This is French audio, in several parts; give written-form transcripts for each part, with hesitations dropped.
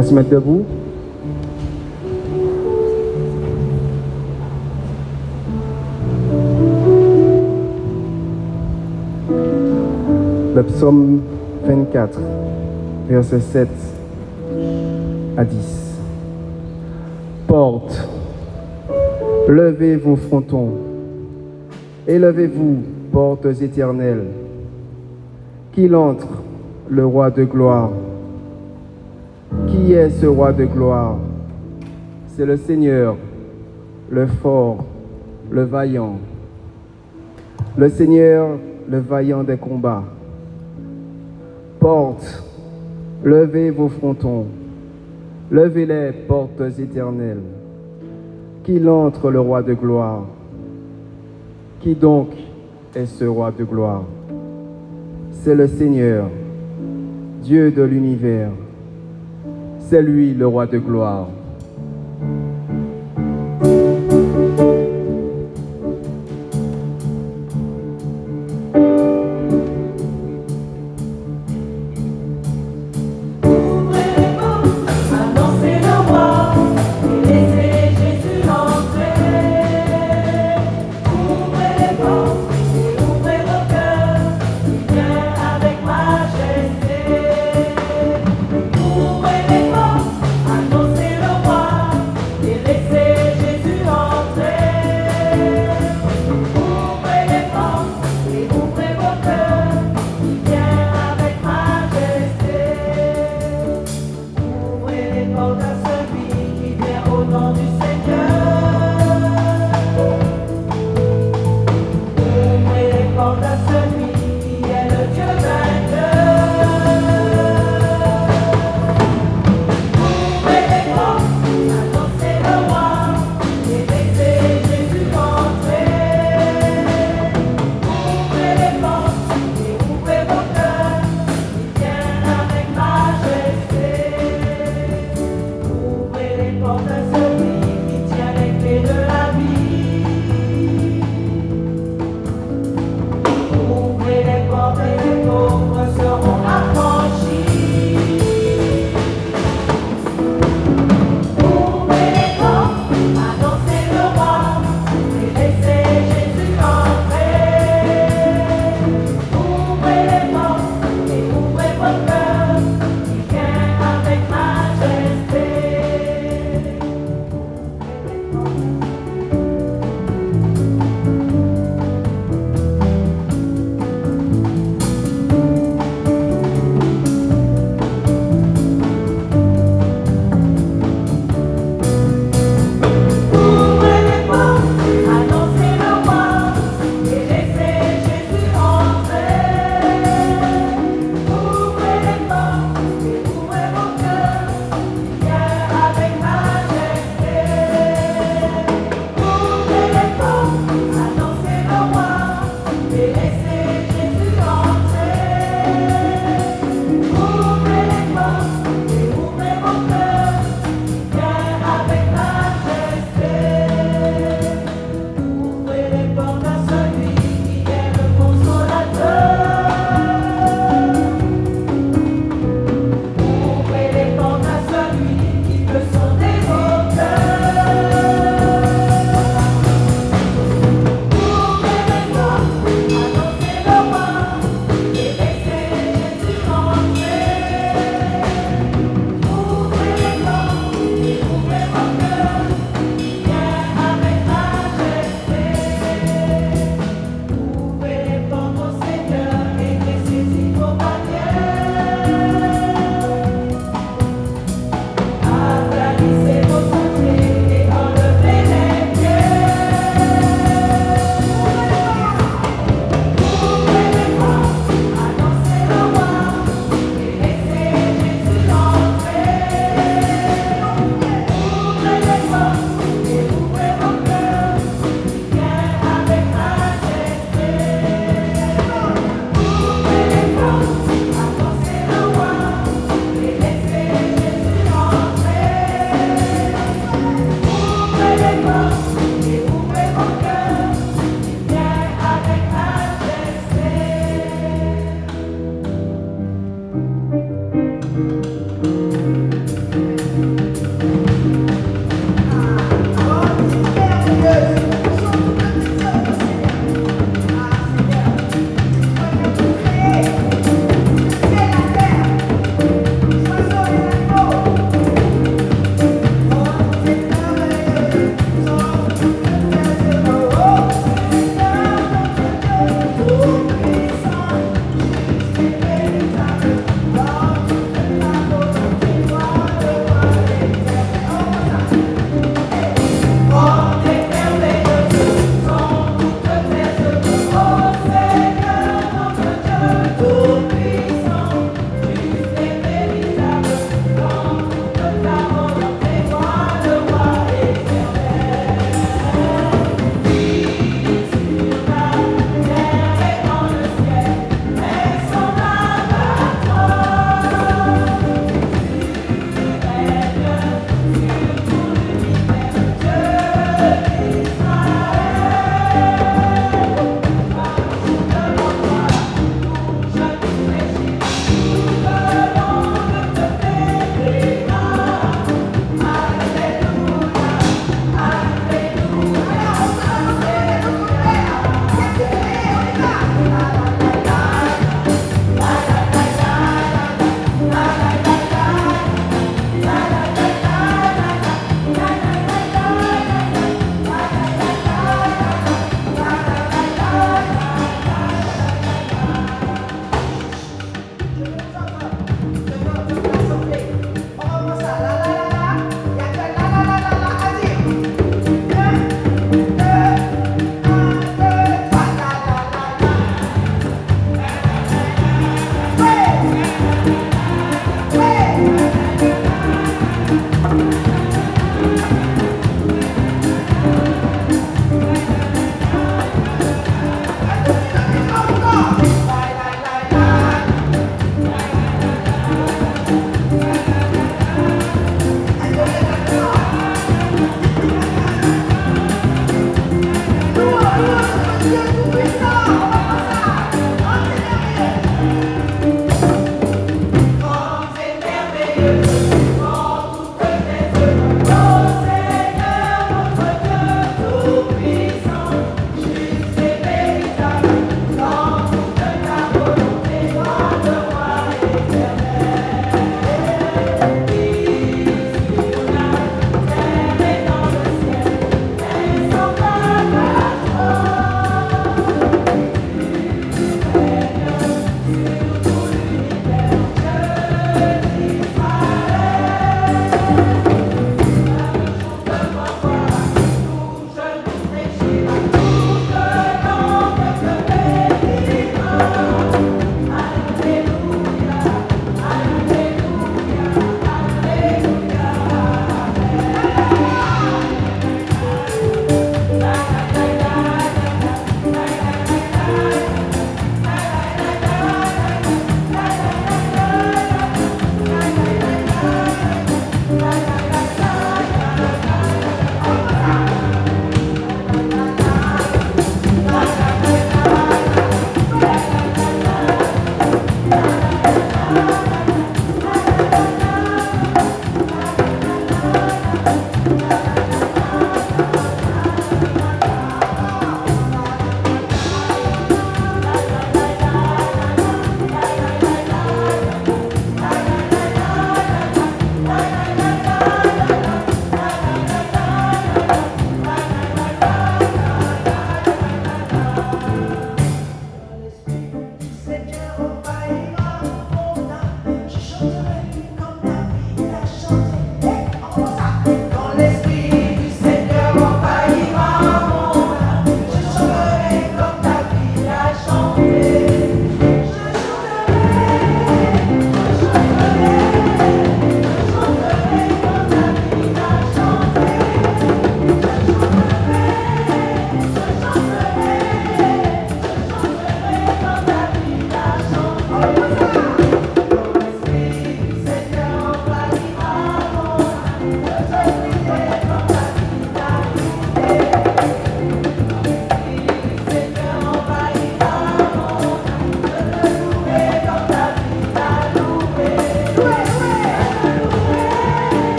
va se mettre debout. Le psaume 24, versets 7 à 10. Portes, levez vos frontons, élevez-vous, portes éternelles, qu'il entre le roi de gloire. Qui est ce roi de gloire? C'est le Seigneur, le fort, le vaillant. Le Seigneur, le vaillant des combats. Portes, levez vos frontons, levez-les, portes éternelles. Qu'il entre le roi de gloire. Qui donc est ce roi de gloire? C'est le Seigneur, Dieu de l'univers. C'est lui le roi de gloire. Annoncez le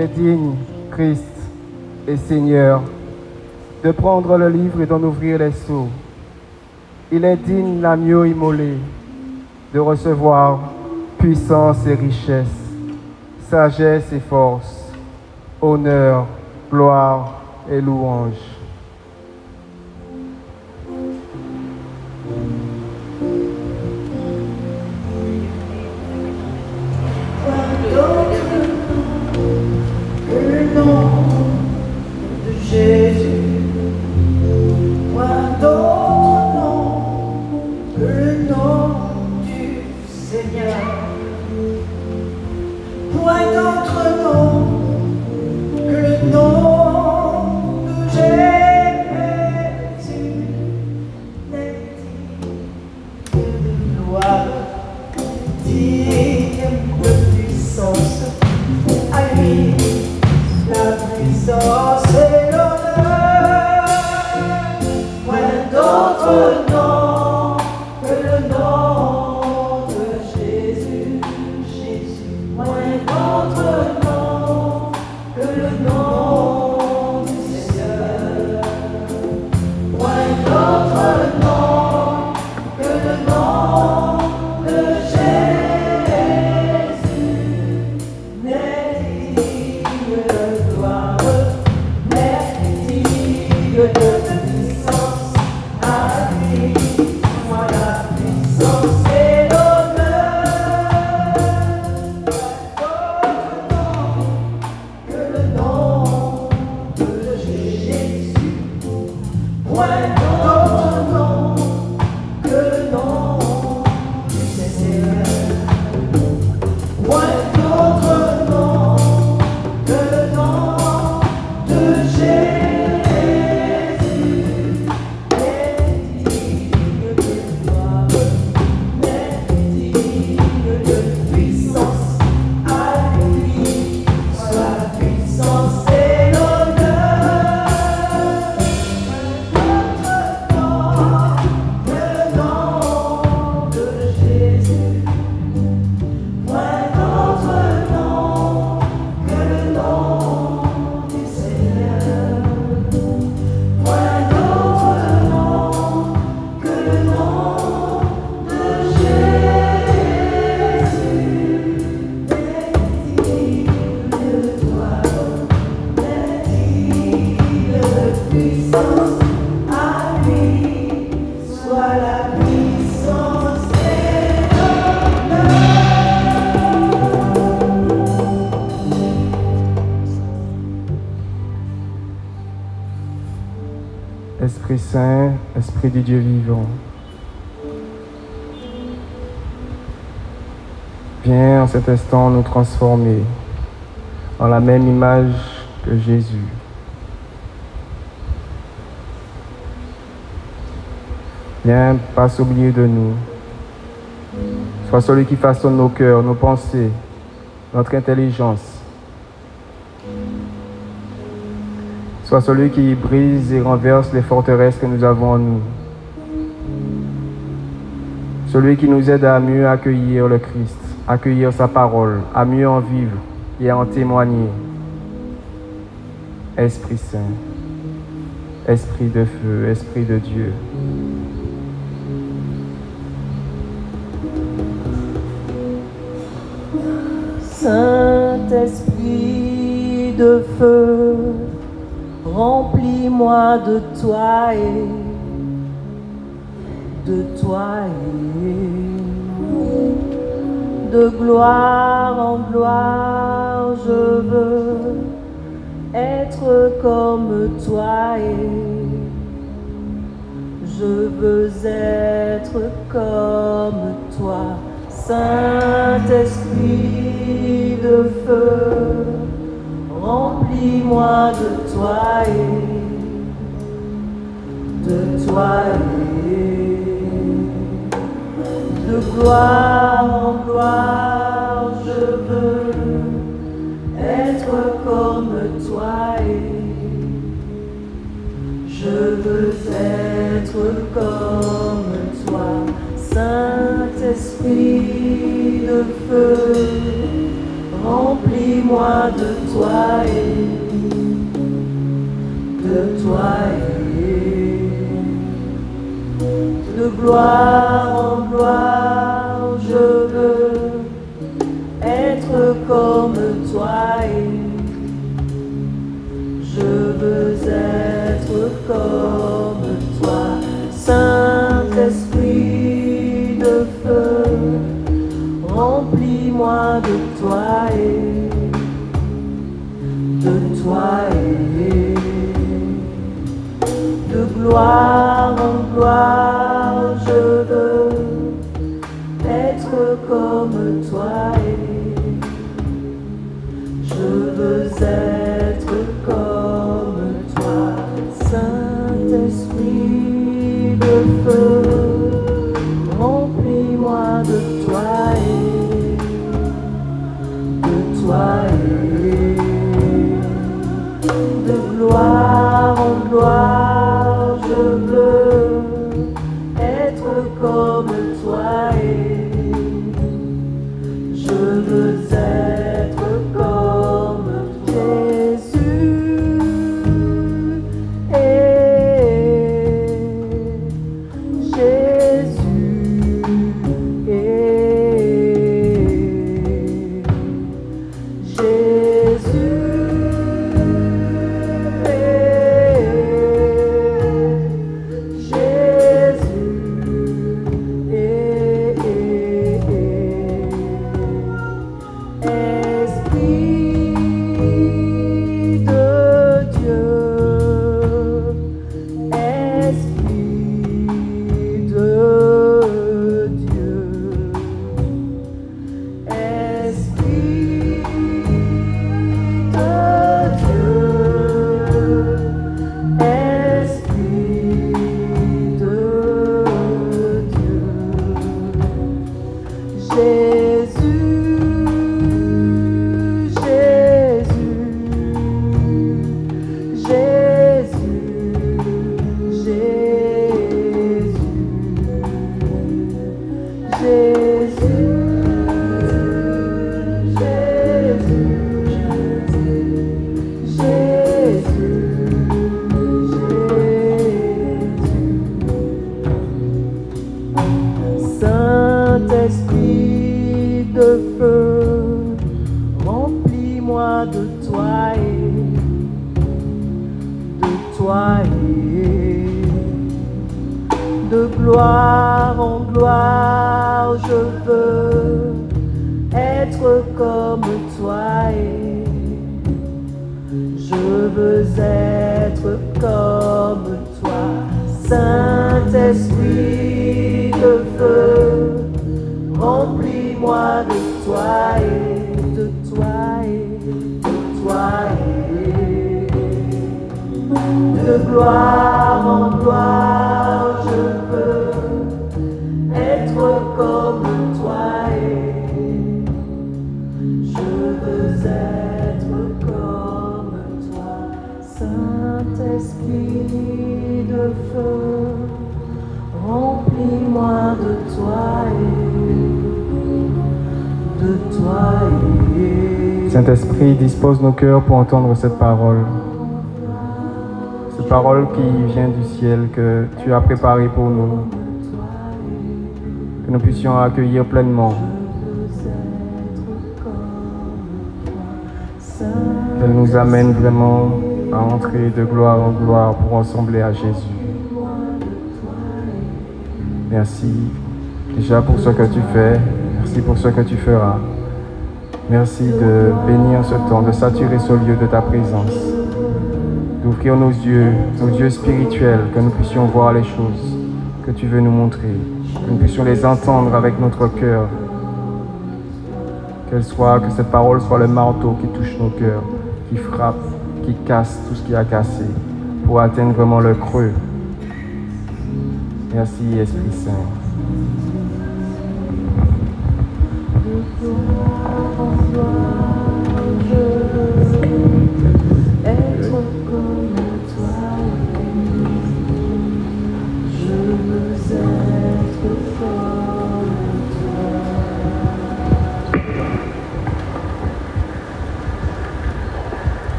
es digne, Christ et Seigneur, de prendre le livre et d'en ouvrir les sceaux. Il est digne, l'agneau immolé, de recevoir puissance et richesse, sagesse et force, honneur, gloire et louange. Esprit Saint, Esprit du Dieu vivant, viens en cet instant nous transformer en la même image que Jésus. Viens, passe au milieu de nous. Sois celui qui façonne nos cœurs, nos pensées, notre intelligence. Sois celui qui brise et renverse les forteresses que nous avons en nous. Celui qui nous aide à mieux accueillir le Christ, accueillir sa parole, à mieux en vivre et à en témoigner. Esprit Saint, Esprit de feu, Esprit de Dieu. Saint-Esprit de feu, remplis-moi de toi et de gloire en gloire, je veux être comme toi et je veux être comme toi. Saint-Esprit de feu, remplis-moi de toi et de gloire en gloire, je veux être comme toi et je veux être comme toi. Saint-Esprit de feu, Remplis-moi de toi et de gloire en gloire, je veux être comme toi et je veux être comme toi. Saint-Esprit de feu, remplis-moi de toi et de gloire en gloire, je veux être comme toi et je veux être comme toi. Saint-Esprit de feu, remplis-moi de toi et de gloire en gloire, je veux être comme toi et je veux être comme Jésus. Saint-Esprit de feu, remplis-moi de toi et de gloire en gloire, je veux être comme toi et je veux être comme toi. Saint-Esprit de feu, remplis-moi de toi et de gloire en gloire, je veux être comme toi et je veux être comme toi. Saint-Esprit de feu, remplis-moi de toi et Saint-Esprit, dispose nos cœurs pour entendre cette parole. Cette parole qui vient du ciel, que tu as préparée pour nous. Que nous puissions accueillir pleinement. Qu'elle nous amène vraiment à entrer de gloire en gloire pour ressembler à Jésus. Merci déjà pour ce que tu fais. Merci pour ce que tu feras. Merci de bénir ce temps, de saturer ce lieu de ta présence, d'ouvrir nos yeux spirituels, que nous puissions voir les choses que tu veux nous montrer, que nous puissions les entendre avec notre cœur, que cette parole soit le marteau qui touche nos cœurs, qui frappe, qui casse tout ce qui a cassé, pour atteindre vraiment le creux. Merci Esprit Saint.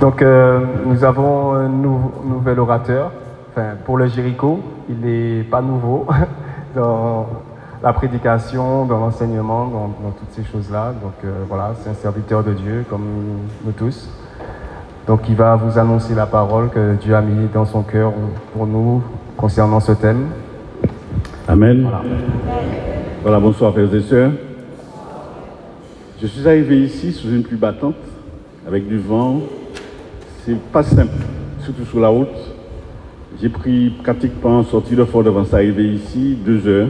Donc, nous avons un nouvel orateur. Enfin, pour le Jéricho, il n'est pas nouveau dans la prédication, dans l'enseignement, dans toutes ces choses-là. Donc, voilà, c'est un serviteur de Dieu, comme nous tous. Donc, il va vous annoncer la parole que Dieu a mis dans son cœur pour nous concernant ce thème. Amen. Voilà, bonsoir frères et sœurs. Je suis arrivé ici sous une pluie battante, avec du vent. C'est pas simple, surtout sur la route. J'ai pris pratiquement sortie de Fort-de-France, arrivé ici, 2 heures,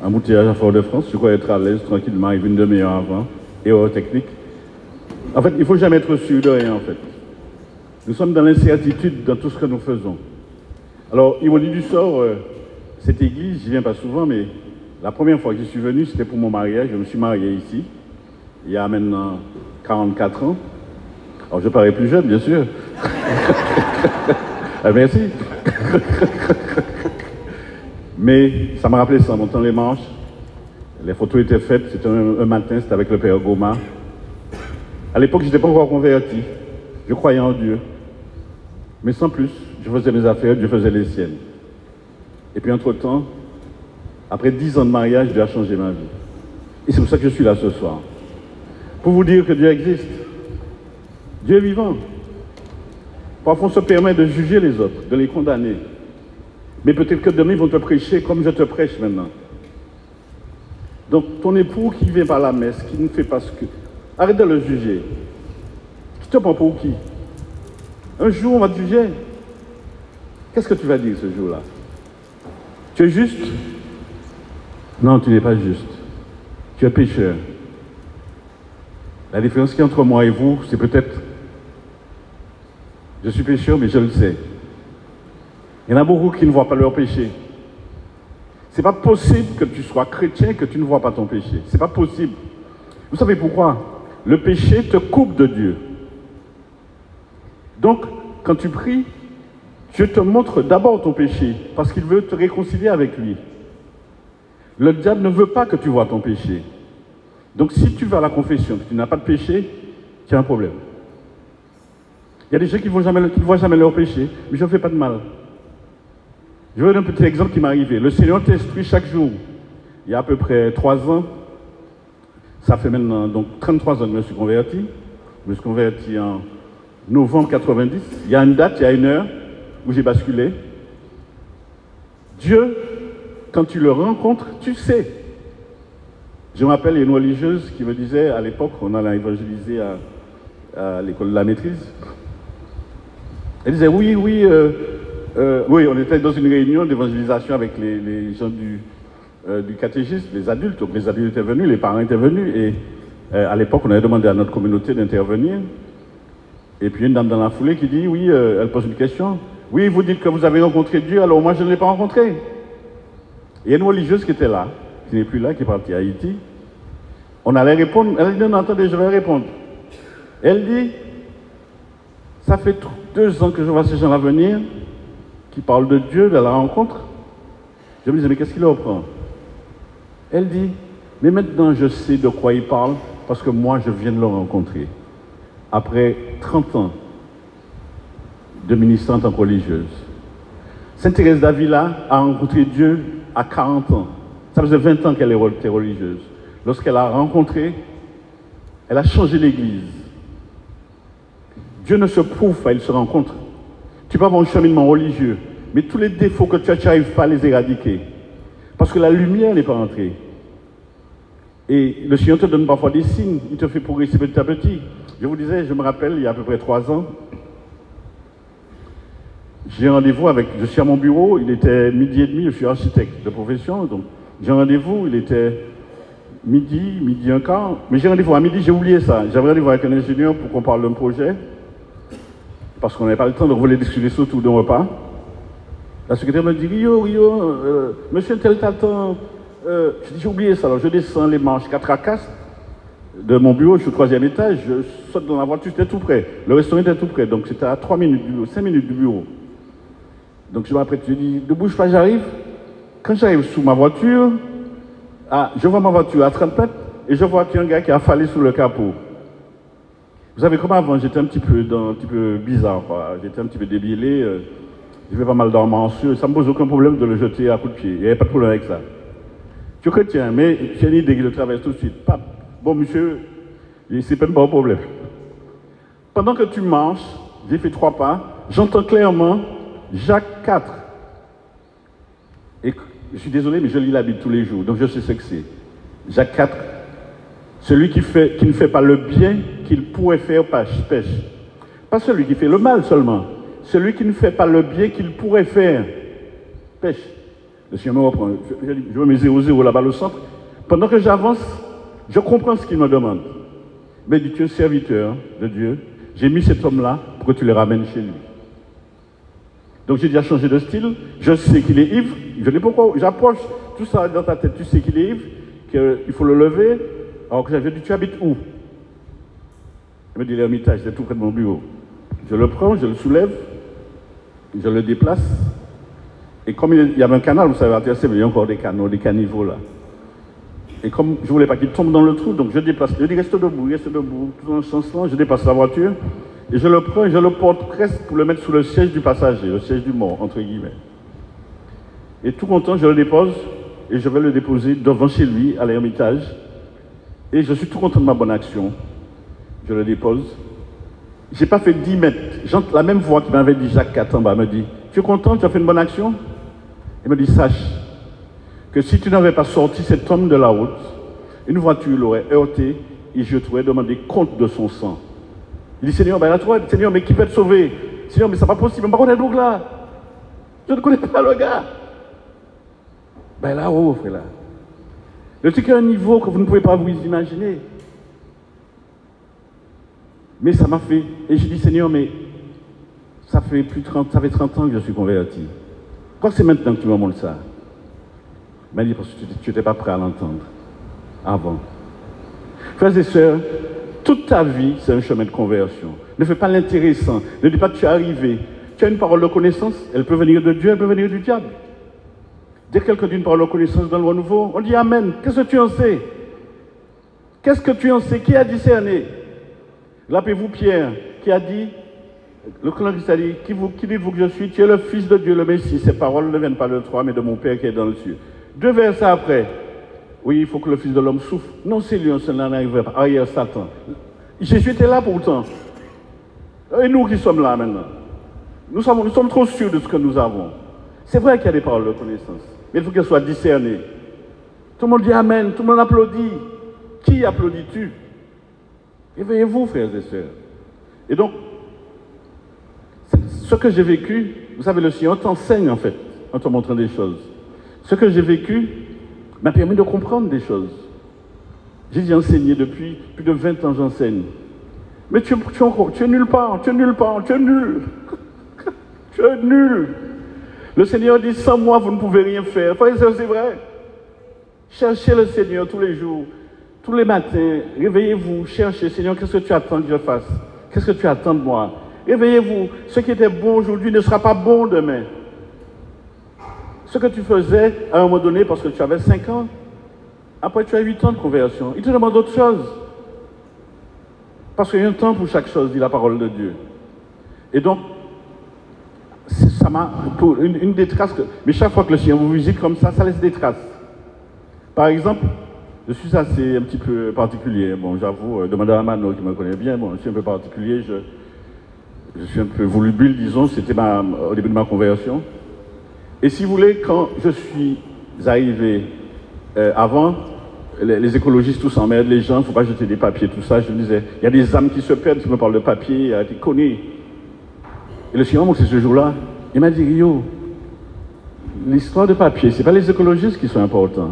embouteillage à Fort-de-France. Je crois être à l'aise, tranquillement, arrivé une demi-heure avant, erreur technique. En fait, il ne faut jamais être sûr de rien, en fait. Nous sommes dans l'incertitude dans tout ce que nous faisons. Alors, ironie du sort, cette église, je viens pas souvent, mais la première fois que je suis venu, c'était pour mon mariage. Je me suis marié ici, il y a maintenant 44 ans. Alors, je parais plus jeune, bien sûr. Merci. Mais ça m'a rappelé ça, en montant les manches. Les photos étaient faites, c'était un matin, c'était avec le père Goma. À l'époque, je n'étais pas encore converti. Je croyais en Dieu. Mais sans plus, je faisais mes affaires, Dieu faisait les siennes. Et puis entre-temps, après 10 ans de mariage, Dieu a changé ma vie. Et c'est pour ça que je suis là ce soir. Pour vous dire que Dieu existe. Dieu est vivant. Parfois, on se permet de juger les autres, de les condamner. Mais peut-être que demain, ils vont te prêcher comme je te prêche maintenant. Donc, ton époux qui vient par la messe, qui ne fait pas ce que... Arrête de le juger. Qui te prend pour qui? Un jour, on va te juger. Qu'est-ce que tu vas dire ce jour-là? Tu es juste? Non, tu n'es pas juste. Tu es pécheur. La différence qu'il y a entre moi et vous, c'est peut-être... Je suis pécheur, mais je le sais. Il y en a beaucoup qui ne voient pas leur péché. C'est pas possible que tu sois chrétien et que tu ne vois pas ton péché. C'est pas possible. Vous savez pourquoi? Le péché te coupe de Dieu. Donc, quand tu pries, Dieu te montre d'abord ton péché, parce qu'il veut te réconcilier avec lui. Le diable ne veut pas que tu vois ton péché. Donc, si tu vas à la confession, que tu n'as pas de péché, tu as un problème. Il y a des gens qui ne voient jamais leur péché, mais je ne fais pas de mal. Je vais vous donner un petit exemple qui m'est arrivé. Le Seigneur t'instruit chaque jour. Il y a à peu près 3 ans, ça fait maintenant donc 33 ans que je me suis converti. Je me suis converti en novembre 90. Il y a une date, il y a une heure où j'ai basculé. Dieu, quand tu le rencontres, tu sais. Je me rappelle, il y a une religieuse qui me disait, à l'époque, on allait évangéliser à l'école de la maîtrise. Elle disait, oui, on était dans une réunion d'évangélisation avec les gens du catéchisme, les adultes. Donc les adultes étaient venus, les parents étaient venus. Et à l'époque, on avait demandé à notre communauté d'intervenir. Et puis une dame dans la foulée qui dit, oui, elle pose une question. Oui, vous dites que vous avez rencontré Dieu, alors moi je ne l'ai pas rencontré. Et il y a une religieuse qui était là, qui n'est plus là, qui est partie à Haïti. On allait répondre, elle dit, non, attendez, je vais répondre. Elle dit, ça fait 2 ans que je vois ces gens-là venir, qui parlent de Dieu, de la rencontre. Je me disais, mais qu'est-ce qui leur prend? Elle dit, mais maintenant je sais de quoi ils parlent, parce que moi je viens de le rencontrer. Après 30 ans de ministère en tant que religieuse. Sainte Thérèse d'Avila a rencontré Dieu à 40 ans. Ça faisait 20 ans qu'elle était religieuse. Lorsqu'elle a rencontré, elle a changé l'Église. Dieu ne se prouve pas, il se rencontre. Tu peux avoir un cheminement religieux, mais tous les défauts que tu n'arrives pas à les éradiquer. Parce que la lumière n'est pas entrée. Et le Seigneur te donne parfois des signes, il te fait progresser petit à petit. Je vous disais, je me rappelle, il y a à peu près 3 ans, j'ai rendez-vous je suis à mon bureau, il était 12h30, je suis architecte de profession, donc j'ai rendez-vous, il était midi 1h15, mais j'ai rendez-vous à midi, j'ai oublié ça. J'avais rendez-vous avec un ingénieur pour qu'on parle d'un projet, parce qu'on n'avait pas le temps, donc on voulait discuter surtout d'un repas. La secrétaire me dit, Rio, monsieur tel t'attend. Je dis, j'ai oublié ça, alors je descends les marches 4 à 4 de mon bureau, je suis au 3e étage, je saute dans la voiture, c'était tout près. Le restaurant était tout près, donc c'était à 5 minutes du bureau. Donc je m'apprête, je dis, ne bouge pas, j'arrive. Quand j'arrive sous ma voiture, je vois ma voiture à 30 mètres et je vois qu'il y a un gars qui a affalé sous le capot. Vous savez, comme avant, j'étais un petit peu bizarre, quoi. J'étais un petit peu débilé. Je fais pas mal d'armes en sueur. Ça ne me pose aucun problème de le jeter à coups de pied. Il n'y avait pas de problème avec ça. Je suis chrétien, mais j'ai une idée qui le traverse tout de suite. Pape, bon, monsieur, c'est même pas un problème. Pendant que tu marches, j'ai fait 3 pas, j'entends clairement Jacques 4. Et je suis désolé, mais je lis la Bible tous les jours, donc je sais ce que c'est. Jacques 4. Celui qui ne fait pas le bien qu'il pourrait faire pêche. Pas celui qui fait le mal seulement. Celui qui ne fait pas le bien qu'il pourrait faire pêche. Le Seigneur me reprend. Je mets 0-0 là-bas au centre. Pendant que j'avance, je comprends ce qu'il me demande. Mais dit, tu es serviteur de Dieu. J'ai mis cet homme-là pour que tu le ramènes chez lui. Donc j'ai déjà changé de style. Je sais qu'il est ivre. Je ne sais pas pourquoi. J'approche tout ça dans ta tête. Tu sais qu'il est ivre, qu'il faut le lever. Alors que j'avais dit, tu habites où? Il me dit, l'Ermitage, c'est tout près de mon bureau. Je le prends, je le soulève, je le déplace. Et comme il y avait un canal, vous savez, à TSC, mais il y a encore des canaux, des caniveaux là. Et comme je ne voulais pas qu'il tombe dans le trou, donc je déplace. Je dis, reste debout, tout dans ce sens-là, je dépasse la voiture. Et je le prends et je le porte presque pour le mettre sous le siège du passager, le siège du mort, entre guillemets. Et tout content, je le dépose et je vais le déposer devant chez lui, à l'Ermitage. Et je suis tout content de ma bonne action. Je le dépose. Je n'ai pas fait 10 mètres. La même voix qui m'avait dit Jacques 4 en bas me dit, tu es content, tu as fait une bonne action? Il me dit, sache que si tu n'avais pas sorti cet homme de la route, une voiture l'aurait heurté et je t'aurais demandé compte de son sang. Il dit, Seigneur, ben là, toi, Seigneur, mais qui peut te sauver? Seigneur, mais ça n'est pas possible. Par contre, donc là, je ne connais pas le gars. Ben là-haut, frère, là. Je sais qu'il y a un niveau que vous ne pouvez pas vous imaginer. Mais ça m'a fait. Et j'ai dit, Seigneur, mais ça fait 30 ans que je suis converti. Pourquoi c'est maintenant que tu me montres ça? Il m'a dit, parce que tu n'étais pas prêt à l'entendre avant. Frères et sœurs, toute ta vie, c'est un chemin de conversion. Ne fais pas l'intéressant. Ne dis pas que tu es arrivé. Tu as une parole de connaissance, elle peut venir de Dieu, elle peut venir du diable. Dès que quelqu'un dit une parole de connaissance dans le renouveau, on dit Amen. Qu'est-ce que tu en sais? Qu'est-ce que tu en sais? Qui a discerné? Rappelez-vous Pierre, qui a dit, le Christ a dit, qui dites-vous que je suis? Tu es le Fils de Dieu, le Messie. Ces paroles ne viennent pas de toi, mais de mon Père qui est dans le ciel. 2 versets après, oui, il faut que le Fils de l'homme souffre. Non, c'est lui, on n'en arriverait pas. Arrière Satan. Jésus était là pourtant. Et nous qui sommes là maintenant. Nous sommes trop sûrs de ce que nous avons. C'est vrai qu'il y a des paroles de connaissance, mais il faut qu'elles soient discernées. Tout le monde dit Amen, tout le monde applaudit. Qui applaudis-tu? Éveillez-vous, frères et sœurs. Et donc, ce que j'ai vécu, vous savez, le Seigneur t'enseigne en fait, en te montrant des choses. Ce que j'ai vécu m'a permis de comprendre des choses. J'ai enseigné depuis plus de 20 ans, j'enseigne. Mais tu es nulle part, tu es nulle part, tu es nul. Tu es nul. Le Seigneur dit, sans moi, vous ne pouvez rien faire. Frères et sœurs, c'est vrai. Cherchez le Seigneur tous les jours. Tous les matins, réveillez-vous, cherchez, Seigneur, qu'est-ce que tu attends que je fasse? Qu'est-ce que tu attends de moi? Réveillez-vous, ce qui était bon aujourd'hui ne sera pas bon demain. Ce que tu faisais à un moment donné parce que tu avais 5 ans, après tu as 8 ans de conversion, il te demande autre chose. Parce qu'il y a un temps pour chaque chose, dit la parole de Dieu. Et donc, ça m'a, une des traces, mais chaque fois que le Seigneur vous visite comme ça laisse des traces. Par exemple, je suis assez un petit peu particulier. Bon, j'avoue, demandez à Mano qui me connaît bien, bon, je suis un peu particulier, je suis un peu volubile, disons, c'était au début de ma conversion. Et si vous voulez, quand je suis arrivé avant, les écologistes tous s'emmerdent, les gens, il ne faut pas jeter des papiers, tout ça, je me disais, il y a des âmes qui se perdent, tu me parles de papier, tu connais. Et le Seigneur, c'est ce jour-là, il m'a dit, Rio, l'histoire de papier, ce n'est pas les écologistes qui sont importants.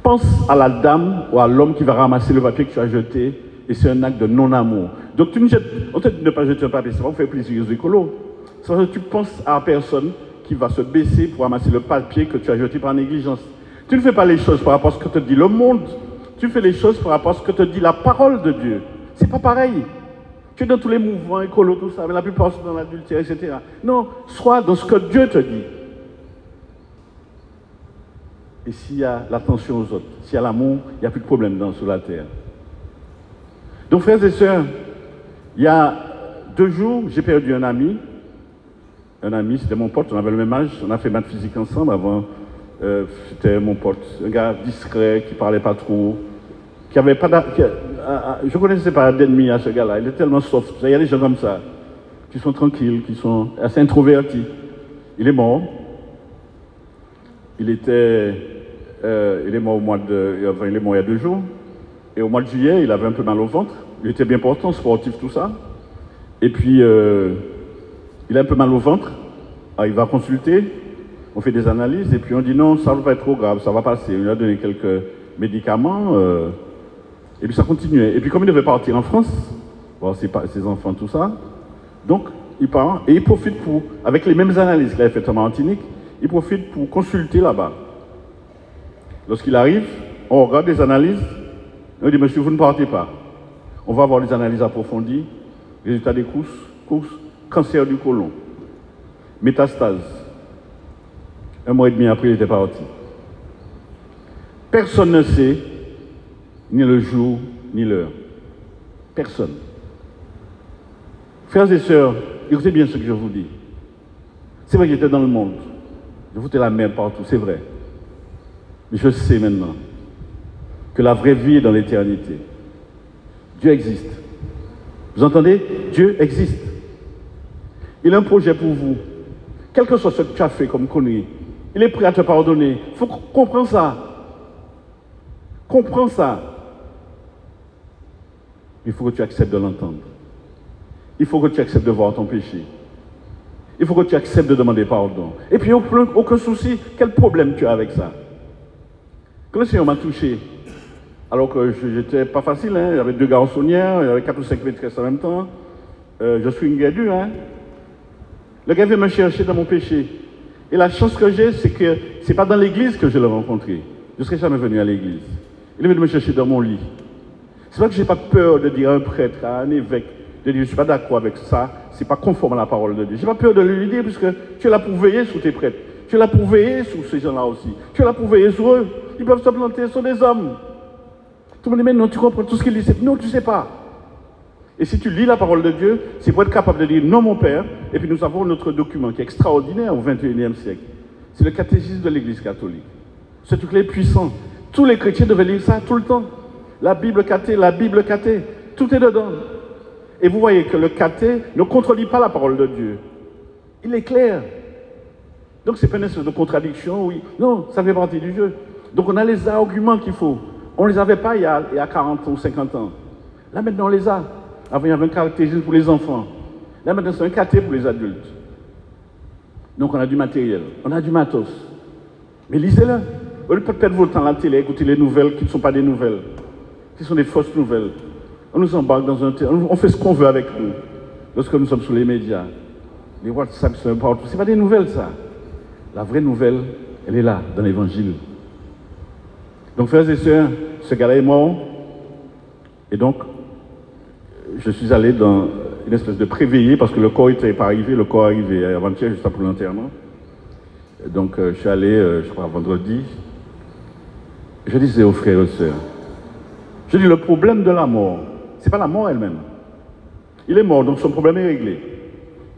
Pense à la dame ou à l'homme qui va ramasser le papier que tu as jeté, et c'est un acte de non-amour. Donc tu ne jettes, on te dit de ne pas jeter un papier, c'est pas pour faire plaisir aux écolos. C'est parce que tu penses à la personne qui va se baisser pour ramasser le papier que tu as jeté par négligence. Tu ne fais pas les choses par rapport à ce que te dit le monde, tu fais les choses par rapport à ce que te dit la parole de Dieu. C'est pas pareil. Tu es dans tous les mouvements écolos, tout ça, mais la plupart sont dans l'adultère, etc. Non, sois dans ce que Dieu te dit. Et s'il y a l'attention aux autres, s'il y a l'amour, il n'y a plus de problème sur la terre. Donc, frères et sœurs, Il y a 2 jours, j'ai perdu un ami. Un ami, c'était mon pote, on avait le même âge, on a fait maths physique ensemble avant. C'était mon pote, un gars discret, qui parlait pas trop, qui avait pas je connaissais pas d'ennemi à ce gars-là, il est tellement soft. Il y a des gens comme ça, qui sont tranquilles, qui sont assez introvertis. Il est mort. Il est mort il est mort il y a 2 jours. Et au mois de juillet, il avait un peu mal au ventre. Il était bien portant, sportif, tout ça. Et puis, il a un peu mal au ventre. Alors, il va consulter. On fait des analyses. Et puis, on dit non, ça ne va pas être trop grave, ça va passer. On lui a donné quelques médicaments. Et puis, ça continuait. Et puis, comme il devait partir en France, voir ses enfants, tout ça. Donc, il part. Et il profite avec les mêmes analyses qu'il avait faites en Martinique, il profite pour consulter là-bas. Lorsqu'il arrive, on regarde les analyses. On dit, monsieur, vous ne partez pas. On va avoir des analyses approfondies. Résultat des courses, cancer du côlon, métastase. 1 mois et demi après, il était parti. Personne ne sait, ni le jour, ni l'heure. Personne. Frères et sœurs, écoutez bien ce que je vous dis. C'est vrai qu'il était dans le monde. Je foutais la merde partout, c'est vrai. Mais je sais maintenant que la vraie vie est dans l'éternité. Dieu existe. Vous entendez? Dieu existe. Il a un projet pour vous. Quel que soit ce que tu as fait comme connerie, il est prêt à te pardonner. Il faut comprendre ça. Comprends ça. Il faut que tu acceptes de l'entendre. Il faut que tu acceptes de voir ton péché. Il faut que tu acceptes de demander pardon. Et puis, aucun souci, quel problème tu as avec ça? Quand le Seigneur m'a touché, alors que j'étais pas facile, hein, il y avait 2 garçonnières, il y avait 4 ou 5 maîtresses en même temps. Je suis une guerre dure, hein. Le gars vient me chercher dans mon péché. Et la chance que j'ai, c'est que c'est pas dans l'église que je l'ai rencontré. Je ne serais jamais venu à l'église. Il est venu me chercher dans mon lit. C'est pas que j'ai pas peur de dire à un prêtre, à un évêque, de dire je suis pas d'accord avec ça, c'est pas conforme à la parole de Dieu. J'ai pas peur de lui dire, puisque tu es là pour veiller sur tes prêtres. Tu es là pour veiller sur ces gens-là aussi. Tu es là pour veiller sur eux. Ils peuvent se planter, ce sont des hommes. Tout le monde dit, mais non, tu comprends tout ce qu'il dit. Non, tu ne sais pas. Et si tu lis la parole de Dieu, c'est pour être capable de dire non, mon Père. Et puis nous avons notre document qui est extraordinaire au XXIe siècle. C'est le catéchisme de l'Église catholique. C'est tout est puissant. Tous les chrétiens devaient lire ça tout le temps. La Bible cathée, tout est dedans. Et vous voyez que le cathé ne contredit pas la parole de Dieu. Il est clair. Donc c'est pas une espèce de contradiction, oui. Non, ça fait partie du jeu. Donc on a les arguments qu'il faut. On ne les avait pas il y a 40 ou 50 ans. Là maintenant on les a. Avant il y avait un catéchisme pour les enfants. Là maintenant c'est un caté pour les adultes. Donc on a du matériel, on a du matos. Mais lisez-le. Au lieu de perdre votre temps à la télé, écouter les nouvelles qui ne sont pas des nouvelles, qui sont des fausses nouvelles. On nous embarque dans un... On fait ce qu'on veut avec nous. Lorsque nous sommes sur les médias, les WhatsApp, ce n'est pas des nouvelles ça. La vraie nouvelle, elle est là, dans l'évangile. Donc frères et sœurs, ce gars-là est mort. Et donc, je suis allé dans une espèce de préveillé parce que le corps n'était pas arrivé. Le corps est arrivé avant-hier, juste après l'enterrement. Donc je suis allé, je crois, vendredi. Je disais aux frères et sœurs, je dis le problème de la mort, ce n'est pas la mort elle-même. Il est mort, donc son problème est réglé.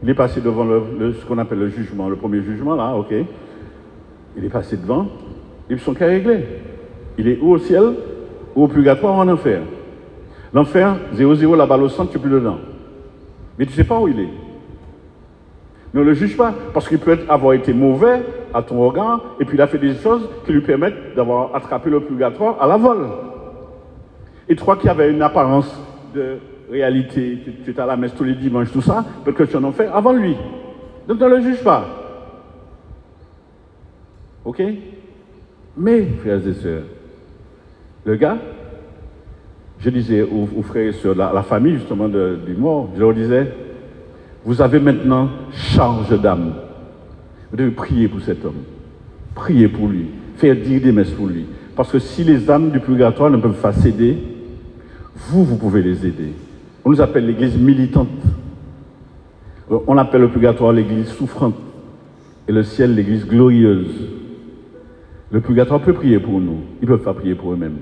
Il est passé devant ce qu'on appelle le jugement, le premier jugement, là, ok. Il est passé devant, et puis son cas est réglé. Il est ou au ciel, ou au purgatoire, ou en enfer. L'enfer, 0,0, la balle au centre, tu n'es plus dedans. Mais tu ne sais pas où il est. Ne le juge pas, parce qu'il peut avoir été mauvais à ton regard, et puis il a fait des choses qui lui permettent d'avoir attrapé le purgatoire à la vol. Et toi qui avais une apparence de réalité, tu es à la messe tous les dimanches, tout ça, peut-être que tu en as fait avant lui. Donc ne le juge pas. Ok? Mais, frères et sœurs, le gars, je disais aux frères et sœurs, la famille justement du mort, je leur disais, vous avez maintenant charge d'âme. Vous devez prier pour cet homme. Prier pour lui. Faire dire des messes pour lui. Parce que si les âmes du purgatoire ne peuvent pas s'aider, vous pouvez les aider. On nous appelle l'église militante. On appelle le purgatoire l'église souffrante. Et le ciel l'église glorieuse. Le purgatoire peut prier pour nous. Ils ne peuvent pas prier pour eux-mêmes.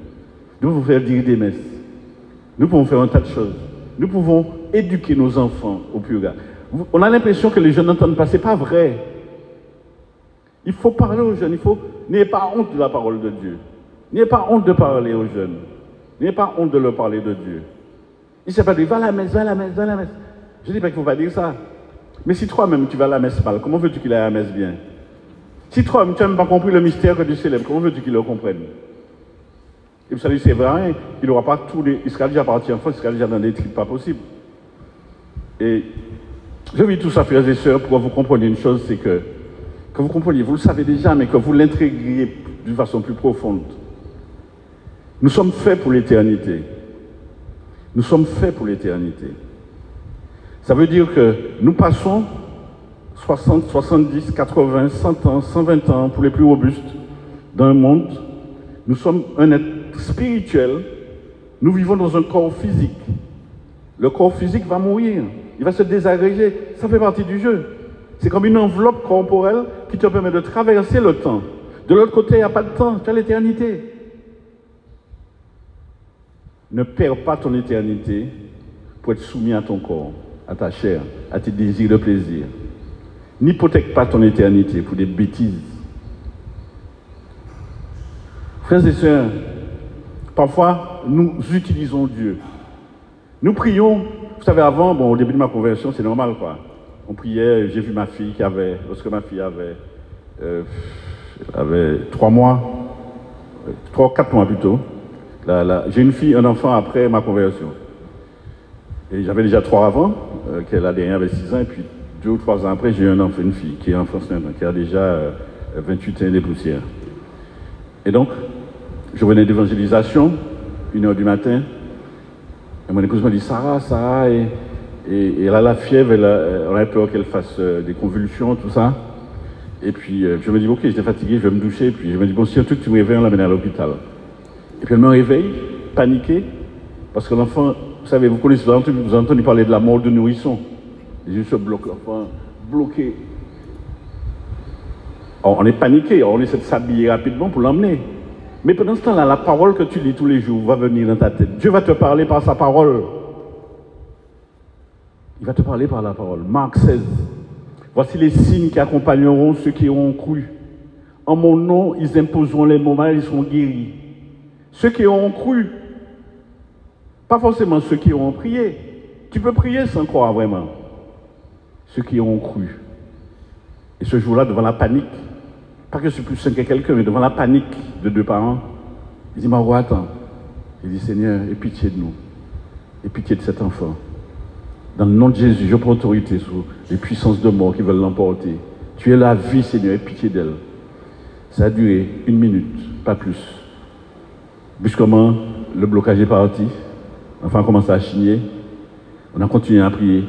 Nous pouvons faire dire des messes. Nous pouvons faire un tas de choses. Nous pouvons éduquer nos enfants au plus gars. On a l'impression que les jeunes n'entendent pas. Ce n'est pas vrai. Il faut parler aux jeunes. N'ayez pas honte de la parole de Dieu. N'ayez pas honte de parler aux jeunes. N'ayez pas honte de leur parler de Dieu. Il ne s'est pas dit, va à la messe, va à la messe, va à la messe. Je ne dis pas qu'il ne faut pas dire ça. Mais si toi-même tu vas à la messe mal, comment veux-tu qu'il aille à la messe bien? Si toi-même tu n'as même pas compris le mystère que tu célèbres, comment veux-tu qu'il le comprenne? Et puis ça lui sert à rien. Il n'aura pas tous les... Il sera déjà parti en France, il sera déjà dans des tripes pas possibles. Et je dis tout ça, frères et sœurs, pour que vous compreniez une chose, c'est que vous compreniez, vous le savez déjà, mais que vous l'intégriez d'une façon plus profonde. Nous sommes faits pour l'éternité. Nous sommes faits pour l'éternité. Ça veut dire que nous passons 60, 70, 80, 100 ans, 120 ans pour les plus robustes dans un monde. Nous sommes un être spirituel. Nous vivons dans un corps physique. Le corps physique va mourir. Il va se désagréger. Ça fait partie du jeu. C'est comme une enveloppe corporelle qui te permet de traverser le temps. De l'autre côté, il n'y a pas de temps. Tu as l'éternité. Ne perds pas ton éternité pour être soumis à ton corps, à ta chair, à tes désirs de plaisir. N'hypothèque pas ton éternité pour des bêtises. Frères et sœurs, parfois, nous utilisons Dieu. Nous prions, vous savez, avant, au début de ma conversion, c'est normal, quoi. On priait, j'ai vu ma fille qui avait, lorsque ma fille avait 3 mois, 3 ou 4 mois plutôt. J'ai une fille, un enfant après ma conversion. Et j'avais déjà 3 avant, la dernière avait 6 ans, et puis 2 ou 3 ans après, j'ai eu un enfant, une fille, qui est en France maintenant, qui a déjà 28 ans des poussières. Et donc, je venais d'évangélisation, 1h du matin, et mon épouse m'a dit, Sarah, et elle a la fièvre, on a peur qu'elle fasse des convulsions, tout ça. Et puis, je me dis, ok, j'étais fatigué, je vais me doucher, et puis je me dis, bon, si un truc, tu me réveilles, on l'amène à l'hôpital. Et puis elle me réveille, paniquée, parce que l'enfant, vous savez, vous connaissez, vous avez entendu parler de la mort de nourrisson. Les yeux se bloquent, l'enfant bloqué. Alors, on est paniqué, on essaie de s'habiller rapidement pour l'emmener. Mais pendant ce temps-là, la parole que tu lis tous les jours va venir dans ta tête. Dieu va te parler par sa parole. Il va te parler par la parole. Marc 16. Voici les signes qui accompagneront ceux qui auront cru. En mon nom, ils imposeront les mots malades, ils seront guéris. Ceux qui auront cru, pas forcément ceux qui auront prié. Tu peux prier sans croire vraiment. Ceux qui auront cru. Et ce jour-là, devant la panique, pas que je suis plus sain que quelqu'un, mais devant la panique de 2 parents, il dit, mais attends. Il dit, Seigneur, aie pitié de nous. Aie pitié de cet enfant. Dans le nom de Jésus, je prends autorité sur les puissances de mort qui veulent l'emporter. Tu es la vie, Seigneur, aie pitié d'elle. Ça a duré 1 minute, pas plus. Brusquement, le blocage est parti. L'enfant a commencé à chigner. On a continué à prier.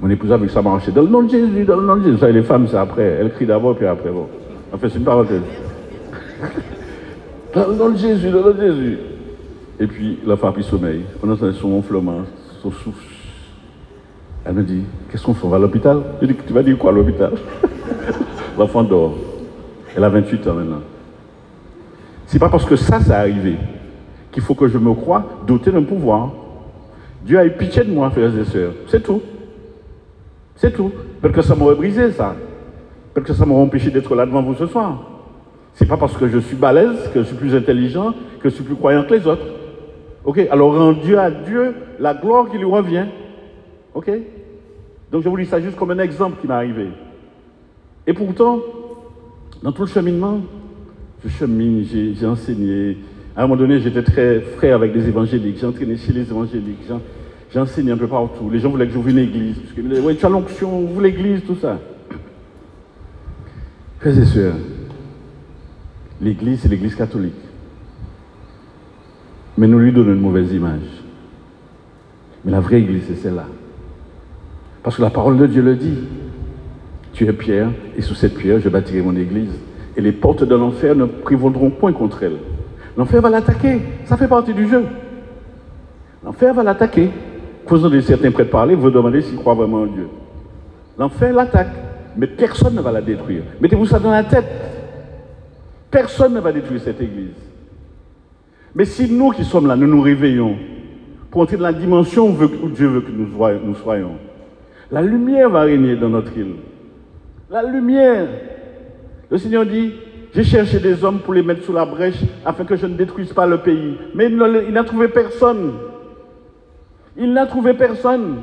Mon épouse a vu que ça marchait. Dans le nom de Jésus, dans le nom de Jésus. Vous savez, les femmes, c'est après. Elles crient d'abord, puis après, bon. Enfin, c'est une parenthèse. Dans le nom de Jésus, dans le nom de Jésus. Et puis, l'enfant a pris sommeil. On entendait son ronflement, son souffle. Elle me dit, qu'est-ce qu'on fait? On va à l'hôpital? Je dis, tu vas dire quoi à l'hôpital? L'enfant dort. Elle a 28 ans maintenant. C'est pas parce que ça arrivé qu'il faut que je me croie doté d'un pouvoir. Dieu a eu pitié de moi, frères et sœurs. C'est tout. C'est tout. Parce que ça m'aurait brisé, ça. Parce que ça m'aurait empêché d'être là devant vous ce soir. C'est pas parce que je suis balèze, que je suis plus intelligent, que je suis plus croyant que les autres. Ok? Alors rends Dieu à Dieu la gloire qui lui revient. Ok? Donc je vous dis ça juste comme un exemple qui m'est arrivé. Et pourtant, dans tout le cheminement, je chemine, j'ai enseigné. À un moment donné, j'étais très frère avec des évangéliques. J'ai entraîné chez les évangéliques. J'ai enseigné un peu partout. Les gens voulaient que j'ouvre une église. Parce qu'ils me disaient, ouais, tu as l'onction, ouvre l'église, tout ça. Frères et sœurs, l'église, c'est l'église catholique. Mais nous lui donnons une mauvaise image. Mais la vraie église, c'est celle-là. Parce que la parole de Dieu le dit. Tu es pierre, et sous cette pierre, je bâtirai mon église. Et les portes de l'enfer ne prévaudront point contre elle. L'enfer va l'attaquer. Ça fait partie du jeu. L'enfer va l'attaquer. Quand vous entendez certains prêtres parler, vous vous demandez s'ils croient vraiment en Dieu. L'enfer l'attaque. Mais personne ne va la détruire. Mettez-vous ça dans la tête. Personne ne va détruire cette église. Mais si nous qui sommes là, nous nous réveillons pour entrer dans la dimension où Dieu veut que nous soyons. La lumière va régner dans notre île. La lumière. Le Seigneur dit, j'ai cherché des hommes pour les mettre sous la brèche afin que je ne détruise pas le pays. Mais il n'a trouvé personne. Il n'a trouvé personne.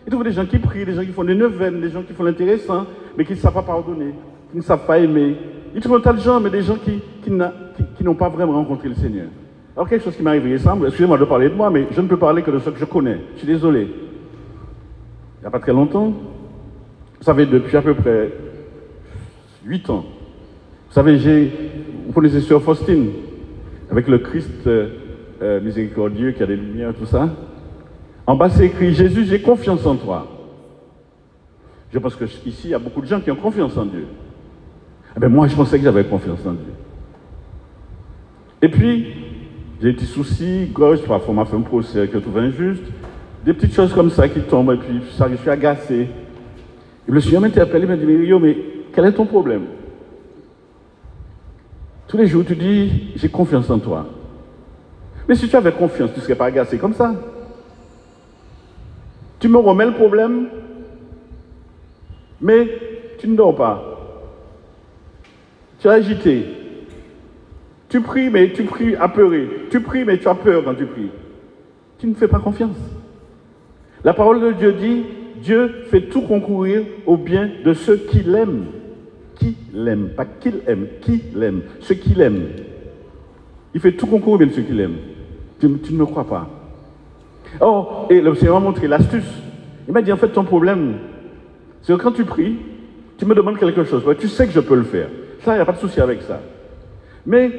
Il trouve des gens qui prient, des gens qui font des neuvaines, des gens qui font l'intéressant, mais qui ne savent pas pardonner, qui ne savent pas aimer. Il trouve un tas de gens, mais des gens qui n'ont pas vraiment rencontré le Seigneur. Alors quelque chose qui m'est arrivé récemment, excusez-moi de parler de moi, mais je ne peux parler que de ce que je connais. Je suis désolé. Il n'y a pas très longtemps, vous savez, depuis à peu près 8 ans, vous savez, vous connaissez Sœur Faustine, avec le Christ miséricordieux qui a des lumières, tout ça. En bas, c'est écrit, Jésus, j'ai confiance en toi. Je pense qu'ici, il y a beaucoup de gens qui ont confiance en Dieu. Eh bien, moi, je pensais que j'avais confiance en Dieu. Et puis, j'ai des petits soucis, gauche, parfois on m'a fait un procès que je trouve injuste, des petites choses comme ça qui tombent, et puis ça, je suis agacé. Et le Seigneur m'a interpellé, il m'a dit, mais Rio, mais quel est ton problème? Tous les jours, tu dis, j'ai confiance en toi. Mais si tu avais confiance, tu ne serais pas agacé comme ça. Tu me remets le problème, mais tu ne dors pas. Tu es agité. Tu pries, mais tu pries apeuré. Tu pries, mais tu as peur quand tu pries. Tu ne fais pas confiance. La parole de Dieu dit, Dieu fait tout concourir au bien de ceux qui l'aiment. Qui l'aiment, pas qu'il aime, qui l'aime, ceux qui l'aiment. Il fait tout concourir au bien de ceux qui l'aiment. Tu ne me crois pas. Oh, et le Seigneur m'a montré l'astuce. Il m'a dit, en fait, ton problème, c'est que quand tu pries, tu me demandes quelque chose. Ouais, tu sais que je peux le faire. Ça, il n'y a pas de souci avec ça. Mais,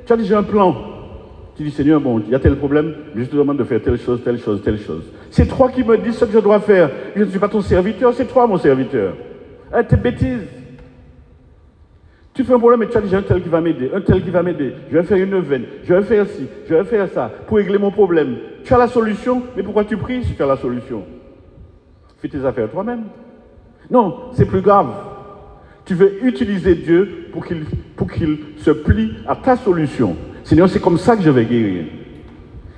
tu as déjà un plan. Tu dis, Seigneur, bon, il y a tel problème, mais je te demande de faire telle chose, telle chose, telle chose. C'est toi qui me dis ce que je dois faire. Je ne suis pas ton serviteur, c'est toi mon serviteur. Tes bêtises. Tu fais un problème et tu as déjà un tel qui va m'aider, un tel qui va m'aider. Je vais faire une veine, je vais faire ci, je vais faire ça pour régler mon problème. Tu as la solution, mais pourquoi tu pries si tu as la solution? Fais tes affaires toi-même. Non, c'est plus grave. Tu veux utiliser Dieu pour qu'il se plie à ta solution. Seigneur, c'est comme ça que je vais guérir.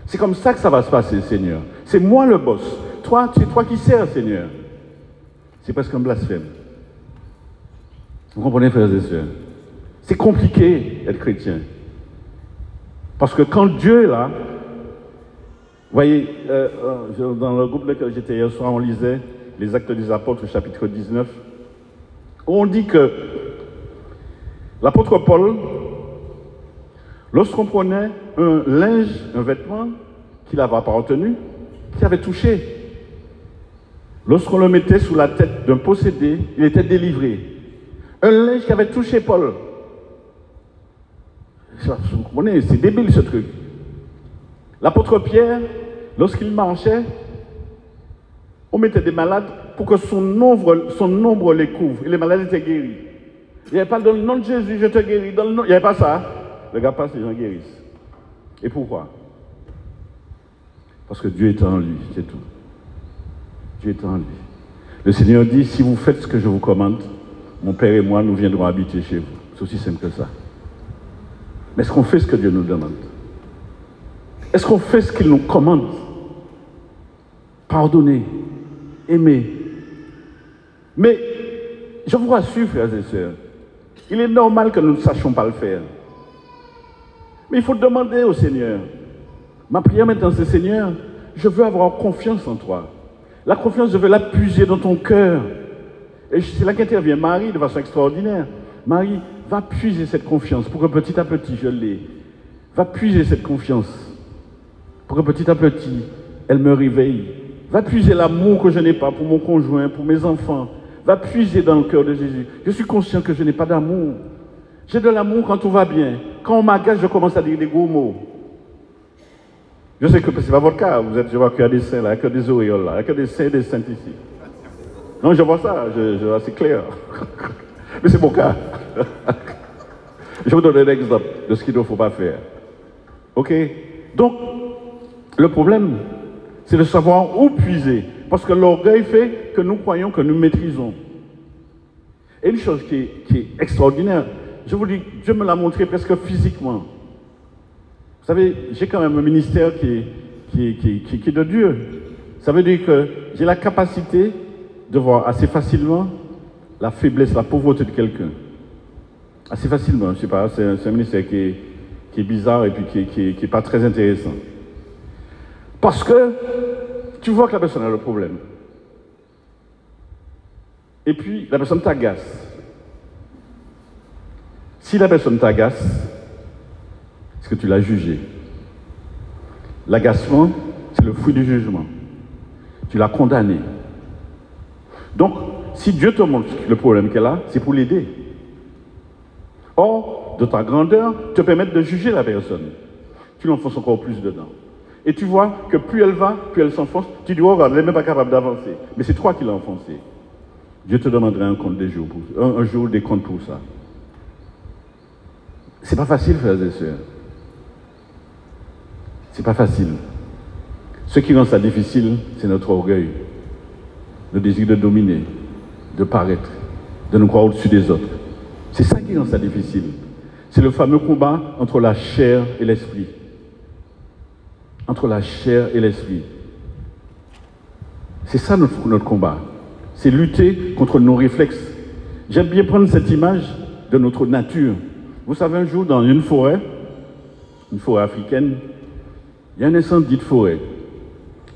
C'est comme ça que ça va se passer, Seigneur. C'est moi le boss. Toi, c'est toi qui sers, Seigneur. C'est presque un blasphème. Vous comprenez, frères et sœurs? C'est compliqué d'être chrétien. Parce que quand Dieu est là, vous voyez, dans le groupe dans lequel j'étais hier soir, on lisait les Actes des Apôtres, chapitre 19, où on dit que l'apôtre Paul, lorsqu'on prenait un linge, un vêtement qu'il avait appartenu, qu'il avait touché, lorsqu'on le mettait sous la tête d'un possédé, il était délivré. Un linge qui avait touché Paul. Vous comprenez, c'est débile ce truc. L'apôtre Pierre, lorsqu'il marchait, on mettait des malades pour que son ombre les couvre. Et les malades étaient guéris. Il n'y avait pas dans le nom de Jésus, je te guéris. Dans le nom... Il n'y avait pas ça. Le gars passe, les gens guérissent. Et pourquoi? Parce que Dieu est en lui, c'est tout. Dieu est en lui. Le Seigneur dit, si vous faites ce que je vous commande, mon Père et moi, nous viendrons habiter chez vous. C'est aussi simple que ça. Mais est-ce qu'on fait ce que Dieu nous demande? Est-ce qu'on fait ce qu'il nous commande? Pardonner, aimer. Mais, je vous rassure, frères et sœurs, il est normal que nous ne sachions pas le faire. Mais il faut demander au Seigneur. Ma prière maintenant, c'est Seigneur, je veux avoir confiance en toi. La confiance, je veux la puiser dans ton cœur. Et c'est là qu'intervient Marie de façon extraordinaire. Marie, va puiser cette confiance pour que petit à petit je l'ai. Va puiser cette confiance pour que petit à petit elle me réveille. Va puiser l'amour que je n'ai pas pour mon conjoint, pour mes enfants. Va puiser dans le cœur de Jésus. Je suis conscient que je n'ai pas d'amour. J'ai de l'amour quand tout va bien. Quand on m'agace, je commence à dire des gros mots. Je sais que ce n'est pas votre cas. Vous êtes, je vois qu'il y a des saints là, il y a que des auréoles là, il y a que des saints et des saintes ici. Non, je vois ça, c'est clair. Mais c'est mon cas. Je vous donne un exemple de ce qu'il ne faut pas faire. Ok? Donc, le problème, c'est de savoir où puiser. Parce que l'orgueil fait que nous croyons que nous maîtrisons. Et une chose qui est extraordinaire, je vous dis, Dieu me l'a montré presque physiquement. Vous savez, j'ai quand même un ministère qui qui est de Dieu. Ça veut dire que j'ai la capacité de voir assez facilement la faiblesse, la pauvreté de quelqu'un. Assez facilement, je sais pas, c'est un ministère qui est bizarre et puis qui est pas très intéressant. Parce que tu vois que la personne a le problème. Et puis la personne t'agace. Si la personne t'agace, c'est que tu l'as jugé. L'agacement, c'est le fruit du jugement. Tu l'as condamné. Donc, si Dieu te montre le problème qu'elle a, c'est pour l'aider. Or, de ta grandeur, te permettre de juger la personne. Tu l'enfonces encore plus dedans. Et tu vois que plus elle va, plus elle s'enfonce. Tu dis, oh, regarde, elle n'est même pas capable d'avancer. Mais c'est toi qui l'as enfoncé. Dieu te demandera un jour des comptes pour ça. C'est pas facile, frères et sœurs. C'est pas facile. Ce qui rend ça difficile, c'est notre orgueil, le désir de dominer, de paraître, de nous croire au-dessus des autres. C'est ça qui rend ça difficile. C'est le fameux combat entre la chair et l'esprit. Entre la chair et l'esprit. C'est ça notre combat. C'est lutter contre nos réflexes. J'aime bien prendre cette image de notre nature. Vous savez, un jour, dans une forêt africaine, il y a un incendie de forêt.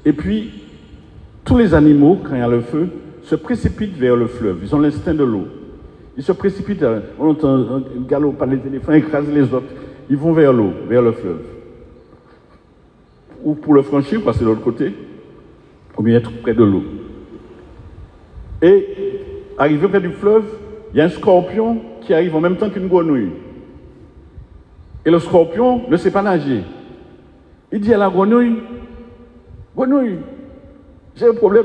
Et puis, tous les animaux, quand il y a le feu, se précipitent vers le fleuve. Ils ont l'instinct de l'eau. Ils se précipitent, on entend un galop par les éléphants, écraser les autres. Ils vont vers l'eau, vers le fleuve. Ou pour le franchir, passer de l'autre côté, ou bien être près de l'eau. Et, arrivé près du fleuve, il y a un scorpion qui arrive en même temps qu'une grenouille. Et le scorpion ne sait pas nager. Il dit à la grenouille, grenouille, j'ai un problème.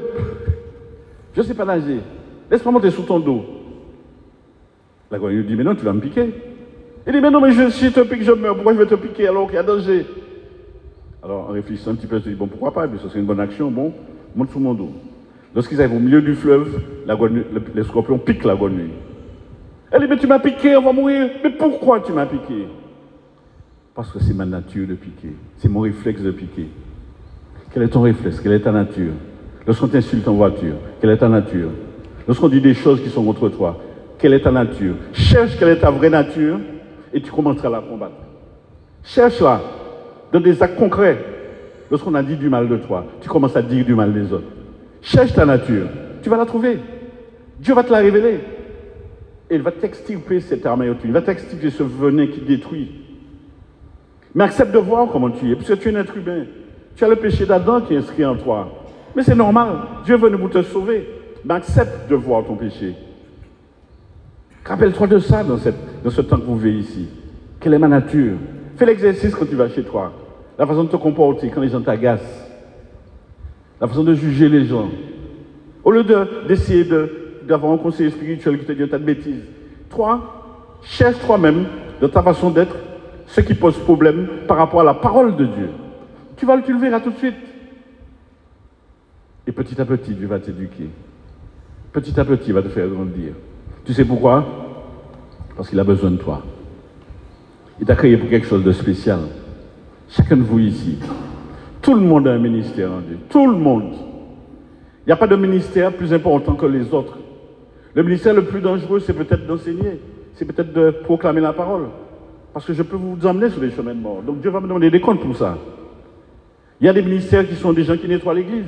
Je ne sais pas nager. Laisse-moi monter sous ton dos. La grenouille dit, mais non, tu vas me piquer. Il dit, mais non, mais si je te pique, je meurs. Pourquoi je vais te piquer alors qu'il y a danger? Alors, en réfléchissant un petit peu, je dis, bon, pourquoi pas? Ce serait une bonne action. Bon, monte sous mon dos. Lorsqu'ils arrivent au milieu du fleuve, les scorpions piquent la grenouille. Elle dit, mais tu m'as piqué, on va mourir. Mais pourquoi tu m'as piqué? Parce que c'est ma nature de piquer. C'est mon réflexe de piquer. Quel est ton réflexe? Quelle est ta nature? Lorsqu'on t'insulte en voiture, quelle est ta nature? Lorsqu'on dit des choses qui sont contre toi, quelle est ta nature? Cherche quelle est ta vraie nature et tu commenceras à la combattre. Cherche-la dans des actes concrets. Lorsqu'on a dit du mal de toi, tu commences à dire du mal des autres. Cherche ta nature. Tu vas la trouver. Dieu va te la révéler. Et il va t'extirper cette armure. Il va t'extirper ce venin qui détruit. Mais accepte de voir comment tu es, puisque tu es un être humain. Tu as le péché d'Adam qui est inscrit en toi. Mais c'est normal, Dieu est venu pour te sauver. Mais accepte de voir ton péché. Rappelle-toi de ça dans ce temps que vous vivez ici. Quelle est ma nature? Fais l'exercice quand tu vas chez toi. La façon de te comporter quand les gens t'agacent. La façon de juger les gens. Au lieu d'essayer d'avoir un conseiller spirituel qui te dit un tas de bêtises. Cherche toi-même de ta façon d'être ce qui pose problème par rapport à la parole de Dieu. Tu le verras tout de suite. Et petit à petit, Dieu va t'éduquer. Petit à petit, il va te faire grandir. Tu sais pourquoi? Parce qu'il a besoin de toi. Il t'a créé pour quelque chose de spécial. Chacun de vous ici. Tout le monde a un ministère en Dieu. Tout le monde. Il n'y a pas de ministère plus important que les autres. Le ministère le plus dangereux, c'est peut-être d'enseigner. C'est peut-être de proclamer la parole. Parce que je peux vous emmener sur les chemins de mort. Donc Dieu va me demander des comptes pour ça. Il y a des ministères qui sont des gens qui nettoient l'église.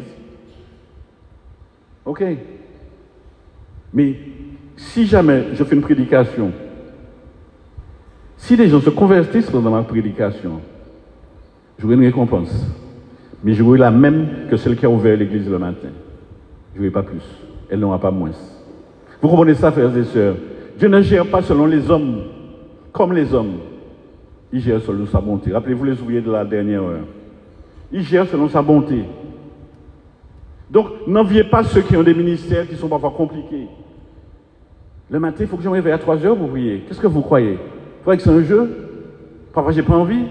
Ok. Mais si jamais je fais une prédication, si les gens se convertissent pendant ma prédication, j'aurai une récompense. Mais j'aurai la même que celle qui a ouvert l'église le matin. Je n'aurai pas plus. Elle n'aura pas moins. Vous comprenez ça, frères et sœurs? Dieu ne gère pas selon les hommes, comme les hommes. Il gère selon sa bonté. Rappelez-vous les ouvriers de la dernière heure. Il gère selon sa bonté. Donc, n'enviez pas ceux qui ont des ministères qui sont parfois compliqués. Le matin, il faut que je me réveille à 3 heures pour prier. Qu'est-ce que vous croyez? Vous croyez que c'est un jeu? Parfois, j'ai pas envie.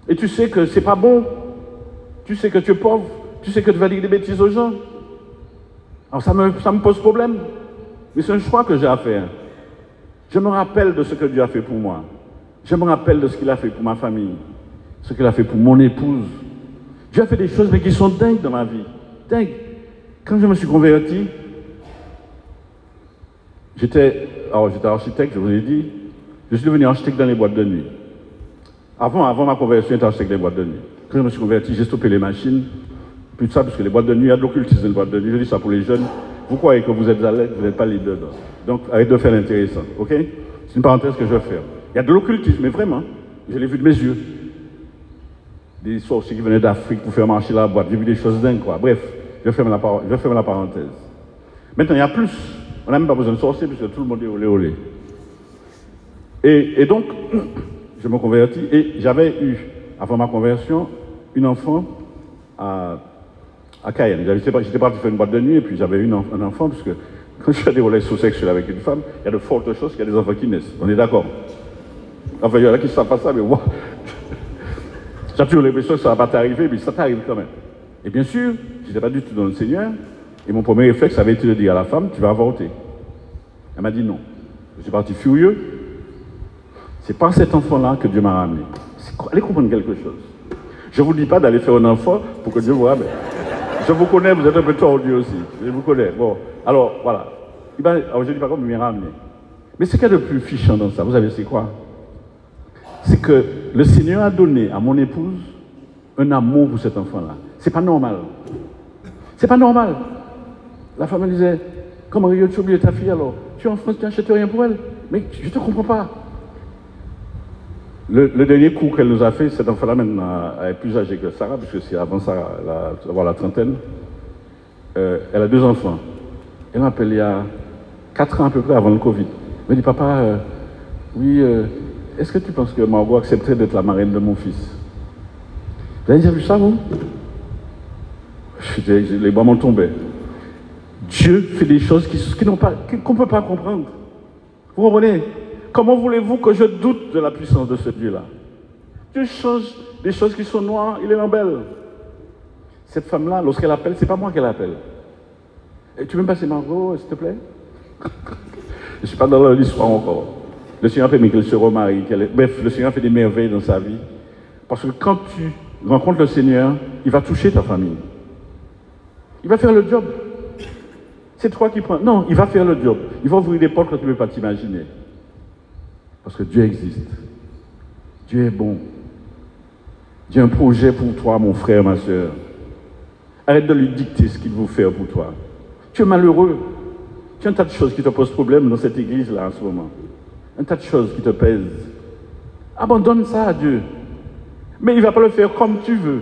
Et tu sais que c'est pas bon. Tu sais que tu es pauvre. Tu sais que tu vas dire des bêtises aux gens. Alors, ça me pose problème. Mais c'est un choix que j'ai à faire. Je me rappelle de ce que Dieu a fait pour moi. Je me rappelle de ce qu'il a fait pour ma famille. Ce qu'il a fait pour mon épouse. Dieu a fait des choses mais qui sont dingues dans ma vie. Dingues. Quand je me suis converti, j'étais architecte, je vous l'ai dit. Je suis devenu architecte dans les boîtes de nuit. Avant ma conversion, j'étais architecte des boîtes de nuit. Quand je me suis converti, j'ai stoppé les machines. Plus de ça, parce que les boîtes de nuit, il y a de l'occultisme dans les boîtes de nuit. Je dis ça pour les jeunes. Vous croyez que vous êtes à l'aide, vous n'êtes pas les deux. Donc, arrêtez de faire l'intéressant, ok? C'est une parenthèse que je vais faire. Il y a de l'occultisme, mais vraiment, je l'ai vu de mes yeux. Des sorciers qui venaient d'Afrique pour faire marcher la boîte. J'ai vu des choses dingues, quoi. Bref, je ferme la parenthèse. Maintenant, il y a plus. On n'a même pas besoin de sorciers, puisque tout le monde est olé olé. Et donc, je me convertis, et j'avais eu, avant ma conversion, une enfant à Cayenne. J'étais parti faire une boîte de nuit, et puis j'avais eu un enfant, parce que quand je fais des relations sexuelles avec une femme, il y a de fortes choses qu'il y a des enfants qui naissent. On est d'accord? Enfin, il y en a qui ne savent pas ça, mais moi, j'ai toujours l'impression que ça ne va pas t'arriver, mais ça t'arrive quand même. Et bien sûr, je n'étais pas du tout dans le Seigneur, et mon premier réflexe avait été de dire à la femme, tu vas avorter. Elle m'a dit non. Je suis parti furieux. C'est par cet enfant-là que Dieu m'a ramené. Allez comprendre quelque chose. Je ne vous dis pas d'aller faire un enfant pour que Dieu vous ramène. Je vous connais, vous êtes un peu tordu aussi. Je vous connais. Bon, alors, voilà. Alors, je ne dis pas comment il m'a ramené. Mais ce qu'il y a de plus fichant dans ça, vous savez, c'est quoi? C'est que le Seigneur a donné à mon épouse un amour pour cet enfant-là. C'est pas normal. C'est pas normal. La femme me disait, comment tu as oublié ta fille alors? Tu es en France, tu n'achètes rien pour elle? Mais je ne te comprends pas. Le dernier coup qu'elle nous a fait, cet enfant-là maintenant est plus âgé que Sarah, puisque c'est avant Sarah, avoir la trentaine. Elle a 2 enfants. Elle m'appelle il y a 4 ans à peu près avant le Covid. Elle me dit, papa, oui, est-ce que tu penses que Margot accepterait d'être la marraine de mon fils? Vous avez déjà vu ça, vous? Les bras m'ont tombé. Dieu fait des choses qu'on ne peut pas comprendre. Vous comprenez? Comment voulez-vous que je doute de la puissance de ce Dieu-là? Dieu change des choses qui sont noires, il les rend belles. Cette femme-là, lorsqu'elle appelle, c'est pas moi qu'elle appelle. Et tu veux me passer Margot, s'il te plaît? Je ne suis pas dans l'histoire encore. Le Seigneur a permis qu'elle se remarie. Bref, le Seigneur fait des merveilles dans sa vie. Parce que quand tu rencontres le Seigneur, il va toucher ta famille. Il va faire le job. C'est toi qui prends. Non, il va faire le job. Il va ouvrir des portes que tu ne peux pas t'imaginer. Parce que Dieu existe. Dieu est bon. Dieu a un projet pour toi, mon frère, ma soeur. Arrête de lui dicter ce qu'il veut faire pour toi. Tu es malheureux. Tu as un tas de choses qui te posent problème dans cette église-là en ce moment. Un tas de choses qui te pèsent. Abandonne ça à Dieu. Mais il ne va pas le faire comme tu veux.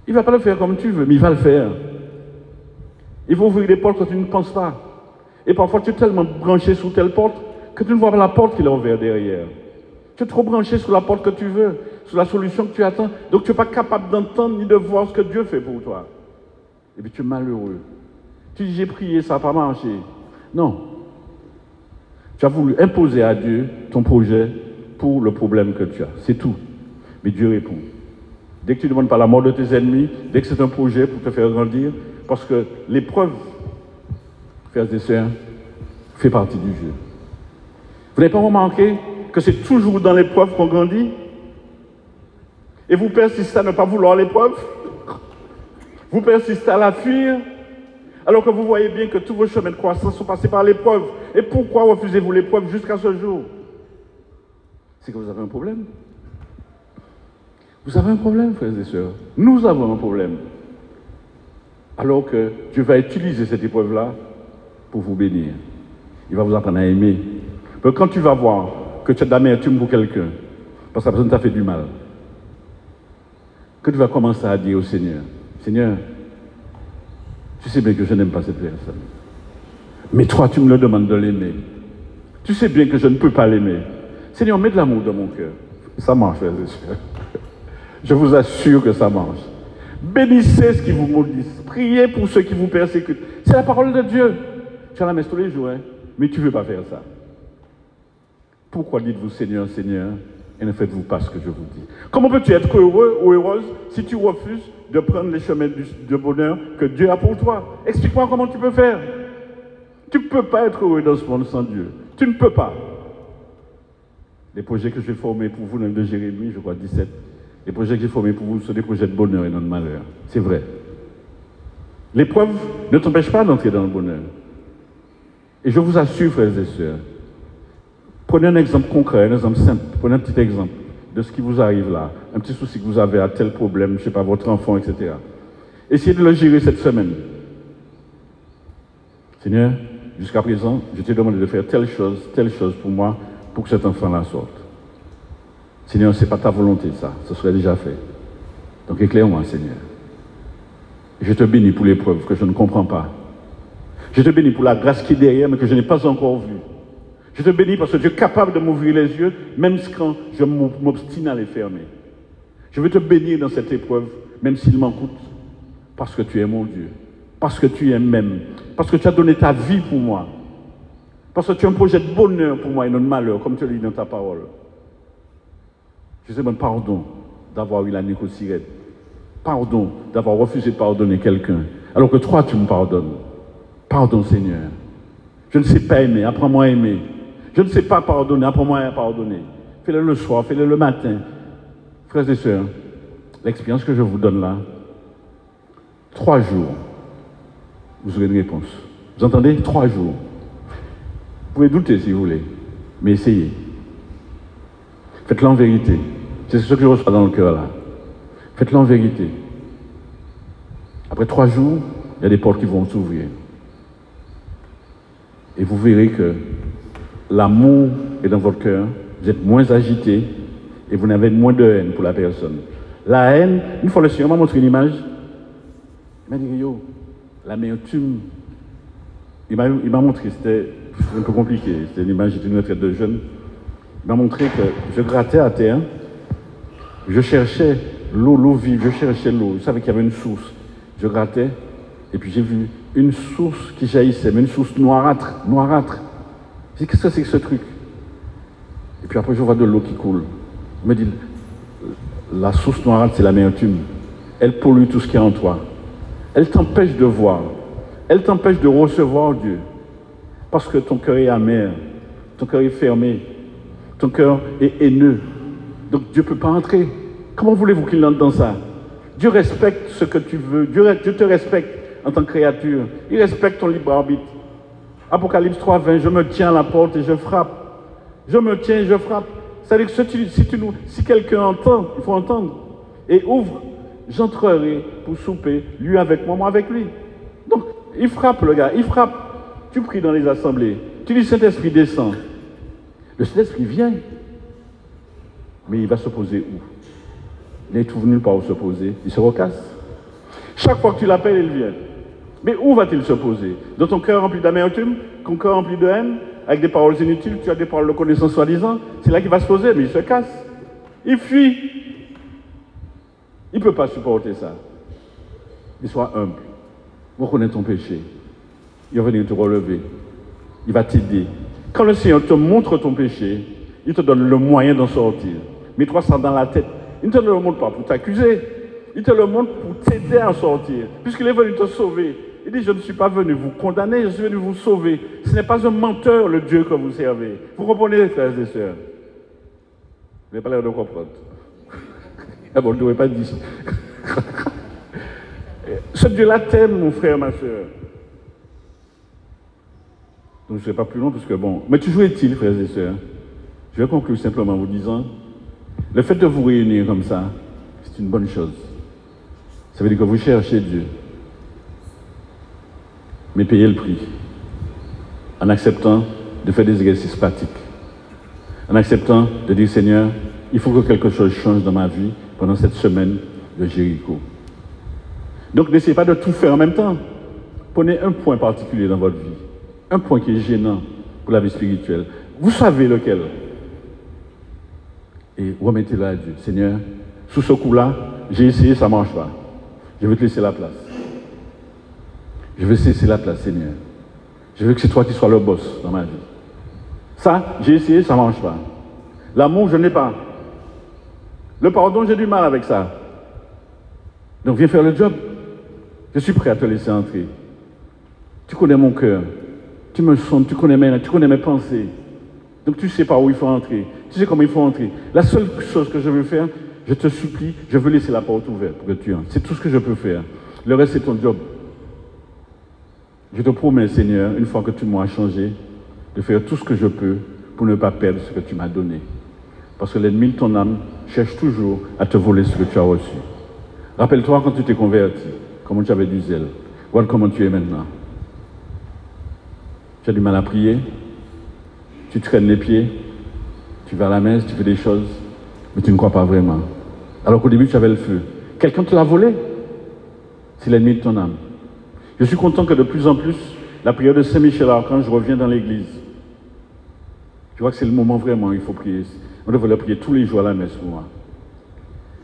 Il ne va pas le faire comme tu veux, mais il va le faire. Il va ouvrir des portes que tu ne penses pas. Et parfois, tu es tellement branché sur telle porte que tu ne vois pas la porte qu'il a ouverte derrière. Tu es trop branché sur la porte que tu veux, sur la solution que tu attends. Donc, tu n'es pas capable d'entendre ni de voir ce que Dieu fait pour toi. Et puis, tu es malheureux. Tu dis, j'ai prié, ça n'a pas marché. Non. Tu as voulu imposer à Dieu ton projet pour le problème que tu as. C'est tout. Mais Dieu répond. Dès que tu ne demandes pas la mort de tes ennemis, dès que c'est un projet pour te faire grandir, parce que l'épreuve, frères et sœurs, fait partie du jeu. Vous n'avez pas remarqué que c'est toujours dans l'épreuve qu'on grandit? Et vous persistez à ne pas vouloir l'épreuve? Vous persistez à la fuir? Alors que vous voyez bien que tous vos chemins de croissance sont passés par l'épreuve. Et pourquoi refusez-vous l'épreuve jusqu'à ce jour? C'est que vous avez un problème. Vous avez un problème, frères et sœurs. Nous avons un problème. Alors que Dieu va utiliser cette épreuve-là pour vous bénir. Il va vous apprendre à aimer. Mais quand tu vas voir que tu as de l'amertume pour quelqu'un, parce que la personne t'a fait du mal, que tu vas commencer à dire au Seigneur, Seigneur, tu sais bien que je n'aime pas cette personne. Mais toi, tu me le demandes de l'aimer. Tu sais bien que je ne peux pas l'aimer. Seigneur, mets de l'amour dans mon cœur. Ça marche, frères et sœurs. Je vous assure que ça marche. Bénissez ceux qui vous maudissent. Priez pour ceux qui vous persécutent. C'est la parole de Dieu. Tu as la messe tous les jours, hein? Mais tu ne veux pas faire ça. Pourquoi dites-vous Seigneur, Seigneur, et ne faites-vous pas ce que je vous dis? Comment peux-tu être heureux ou heureuse si tu refuses de prendre les chemins de bonheur que Dieu a pour toi? Explique-moi comment tu peux faire. Tu ne peux pas être heureux dans ce monde sans Dieu. Tu ne peux pas. Les projets que je vais former pour vous, dans le de Jérémie, je crois 17, Les projets que j'ai formés pour vous sont des projets de bonheur et non de malheur. C'est vrai. L'épreuve ne t'empêche pas d'entrer dans le bonheur. Et je vous assure, frères et sœurs, prenez un exemple concret, un exemple simple. Prenez un petit exemple de ce qui vous arrive là. Un petit souci que vous avez à tel problème, je ne sais pas, votre enfant, etc. Essayez de le gérer cette semaine. Seigneur, jusqu'à présent, je t'ai demandé de faire telle chose pour moi, pour que cet enfant-là sorte. Seigneur, ce n'est pas ta volonté, ça. Ce serait déjà fait. Donc éclaire-moi, Seigneur. Je te bénis pour l'épreuve que je ne comprends pas. Je te bénis pour la grâce qui est derrière, mais que je n'ai pas encore vue. Je te bénis parce que tu es capable de m'ouvrir les yeux, même quand je m'obstine à les fermer. Je veux te bénir dans cette épreuve, même s'il m'en coûte, parce que tu es mon Dieu, parce que tu es même, parce que tu as donné ta vie pour moi, parce que tu as un projet de bonheur pour moi et non de malheur, comme tu le dis dans ta parole. Je te demande pardon d'avoir eu la négociette. Pardon d'avoir refusé de pardonner quelqu'un, alors que toi, tu me pardonnes. Pardon, Seigneur. Je ne sais pas aimer, apprends-moi à aimer. Je ne sais pas pardonner, apprends-moi à pardonner. Fais-le le soir, fais-le le matin. Frères et sœurs, l'expérience que je vous donne là, 3 jours, vous aurez une réponse. Vous entendez? 3 jours. Vous pouvez douter si vous voulez, mais essayez. Faites-le en vérité. C'est ce que je reçois dans le cœur là. Faites-le en vérité. Après 3 jours, il y a des portes qui vont s'ouvrir. Et vous verrez que l'amour est dans votre cœur, vous êtes moins agité et vous n'avez moins de haine pour la personne. La haine, une fois le Seigneur m'a montré une image, il m'a dit, yo, l'amertume, il m'a montré, c'était un peu compliqué, c'était une image d'une retraite de jeunes. Il m'a montré que je grattais à terre, je cherchais l'eau vive, je cherchais l'eau, je savais qu'il y avait une source. Je grattais, et puis j'ai vu une source qui jaillissait, mais une source noirâtre. Je dis, qu'est-ce que c'est que ce truc? Et puis après, je vois de l'eau qui coule. Il me dit, la source noirâtre, c'est l'amertume. Elle pollue tout ce qui est en toi. Elle t'empêche de voir. Elle t'empêche de recevoir Dieu. Parce que ton cœur est amer, ton cœur est fermé, ton cœur est haineux. Donc Dieu ne peut pas entrer. Comment voulez-vous qu'il entre dans ça? Dieu respecte ce que tu veux. Dieu te respecte en tant que créature. Il respecte ton libre arbitre. Apocalypse 3:20, je me tiens à la porte et je frappe. Je me tiens et je frappe. C'est-à-dire que si quelqu'un entend, il faut entendre. Et ouvre, j'entrerai pour souper, lui avec moi, moi avec lui. Donc, il frappe le gars, il frappe. Tu pries dans les assemblées. Tu dis, Saint-Esprit descend. Le Saint-Esprit vient. Mais il va se poser où? Il n'est tout nulle part où se poser. Il se recasse. Chaque fois que tu l'appelles, il vient. Mais où va-t-il se poser? Dans ton cœur rempli d'amertume, ton cœur rempli de haine, avec des paroles inutiles, tu as des paroles de connaissance soi-disant, c'est là qu'il va se poser, mais il se casse. Il fuit. Il ne peut pas supporter ça. Il soit humble. Reconnais ton péché. Il va venir te relever. Il va t'aider. Quand le Seigneur te montre ton péché, il te donne le moyen d'en sortir. Mets-toi ça dans la tête. Il ne te le montre pas pour t'accuser. Il te le montre pour t'aider à sortir. Puisqu'il est venu te sauver. Il dit, je ne suis pas venu vous condamner, je suis venu vous sauver. Ce n'est pas un menteur, le Dieu que vous servez. Vous comprenez, frères et sœurs? Vous n'avez pas l'air de comprendre. Ah bon, je ne devrais pas dire ça. Ce Dieu-là t'aime, mon frère, ma sœur. Donc je ne serai pas plus long, parce que bon... Mais toujours est-il, frères et sœurs, je vais conclure simplement en vous disant, le fait de vous réunir comme ça, c'est une bonne chose. Ça veut dire que vous cherchez Dieu. Mais payez le prix. En acceptant de faire des exercices pratiques. En acceptant de dire, Seigneur, il faut que quelque chose change dans ma vie pendant cette semaine de Jéricho. Donc n'essayez pas de tout faire en même temps. Prenez un point particulier dans votre vie. Un point qui est gênant pour la vie spirituelle. Vous savez lequel. Et remettez-le à Dieu. Seigneur, sous ce coup-là, j'ai essayé, ça ne marche pas. Je veux te laisser la place. Je veux cesser la place, Seigneur. Je veux que c'est toi qui sois le boss dans ma vie. Ça, j'ai essayé, ça ne marche pas. L'amour, je n'ai pas. Le pardon, j'ai du mal avec ça. Donc viens faire le job. Je suis prêt à te laisser entrer. Tu connais mon cœur. Tu me sondes, tu connais mes pensées. Donc tu sais par où il faut entrer. Tu sais comment il faut entrer. La seule chose que je veux faire, Je te supplie, je veux laisser la porte ouverte pour que tu entres. C'est tout ce que je peux faire. Le reste, c'est ton job. Je te promets, Seigneur, une fois que tu m'as changé, de faire tout ce que je peux pour ne pas perdre ce que tu m'as donné. Parce que l'ennemi de ton âme cherche toujours à te voler ce que tu as reçu. Rappelle-toi quand tu t'es converti, comment tu avais du zèle. Voilà comment tu es maintenant. Tu as du mal à prier, tu traînes les pieds, tu vas à la messe, tu fais des choses, mais tu ne crois pas vraiment. Alors qu'au début, tu avais le feu. Quelqu'un te l'a volé. C'est l'ennemi de ton âme. Je suis content que de plus en plus, la prière de Saint-Michel-Archange revient dans l'église. Je vois que c'est le moment vraiment où il faut prier. On devrait prier tous les jours à la messe pour moi.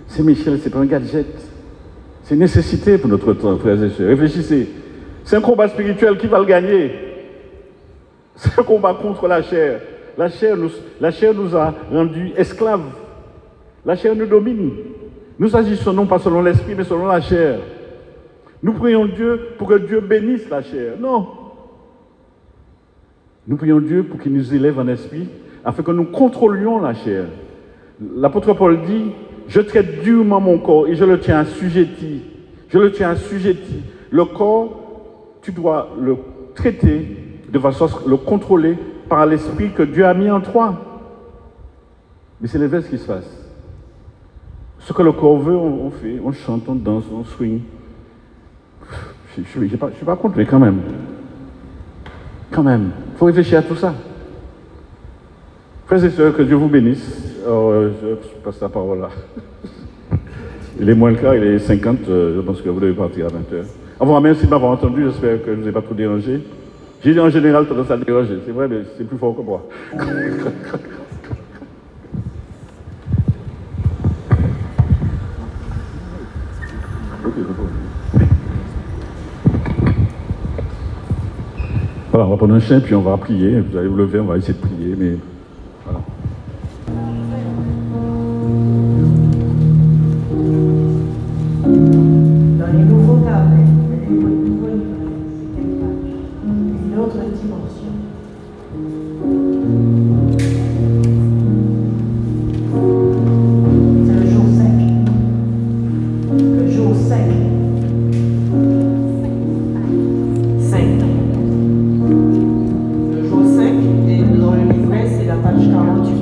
Saint-Michel, ce n'est pas un gadget. C'est une nécessité pour notre temps, frères et sœurs. Réfléchissez. C'est un combat spirituel qui va le gagner. C'est un combat contre la chair. La chair nous a rendus esclaves. La chair nous domine. Nous agissons non pas selon l'esprit, mais selon la chair. Nous prions Dieu pour que Dieu bénisse la chair. Non. Nous prions Dieu pour qu'il nous élève en esprit, afin que nous contrôlions la chair. L'apôtre Paul dit, je traite durement mon corps et je le tiens assujetti. Je le tiens assujetti. Le corps, tu dois le traiter de façon à le contrôler par l'esprit que Dieu a mis en toi. Mais c'est l'inverse qui se passe. Ce que le corps veut, on fait, on chante, on danse, on swing. Je ne suis pas contre, mais quand même. Quand même, il faut réfléchir à tout ça. Frères et sœurs, que Dieu vous bénisse. Alors, je passe la parole là. Il est moins le quart, il est 50, je pense que vous devez partir à 20h. Au revoir, merci de m'avoir entendu, j'espère que je ne vous ai pas trop dérangé. J'ai dit en général tendance à déranger, c'est vrai, mais c'est plus fort que moi. Voilà, on va prendre un chien, puis on va prier. Vous allez vous lever, on va essayer de prier, mais voilà. Dans les nouveaux carnets, les nouveaux livrets, c'est quelle page? Une autre dimension. C'est le jour 5. Le jour 5. 5. Le jour 5, et dans le livret, c'est la page 48.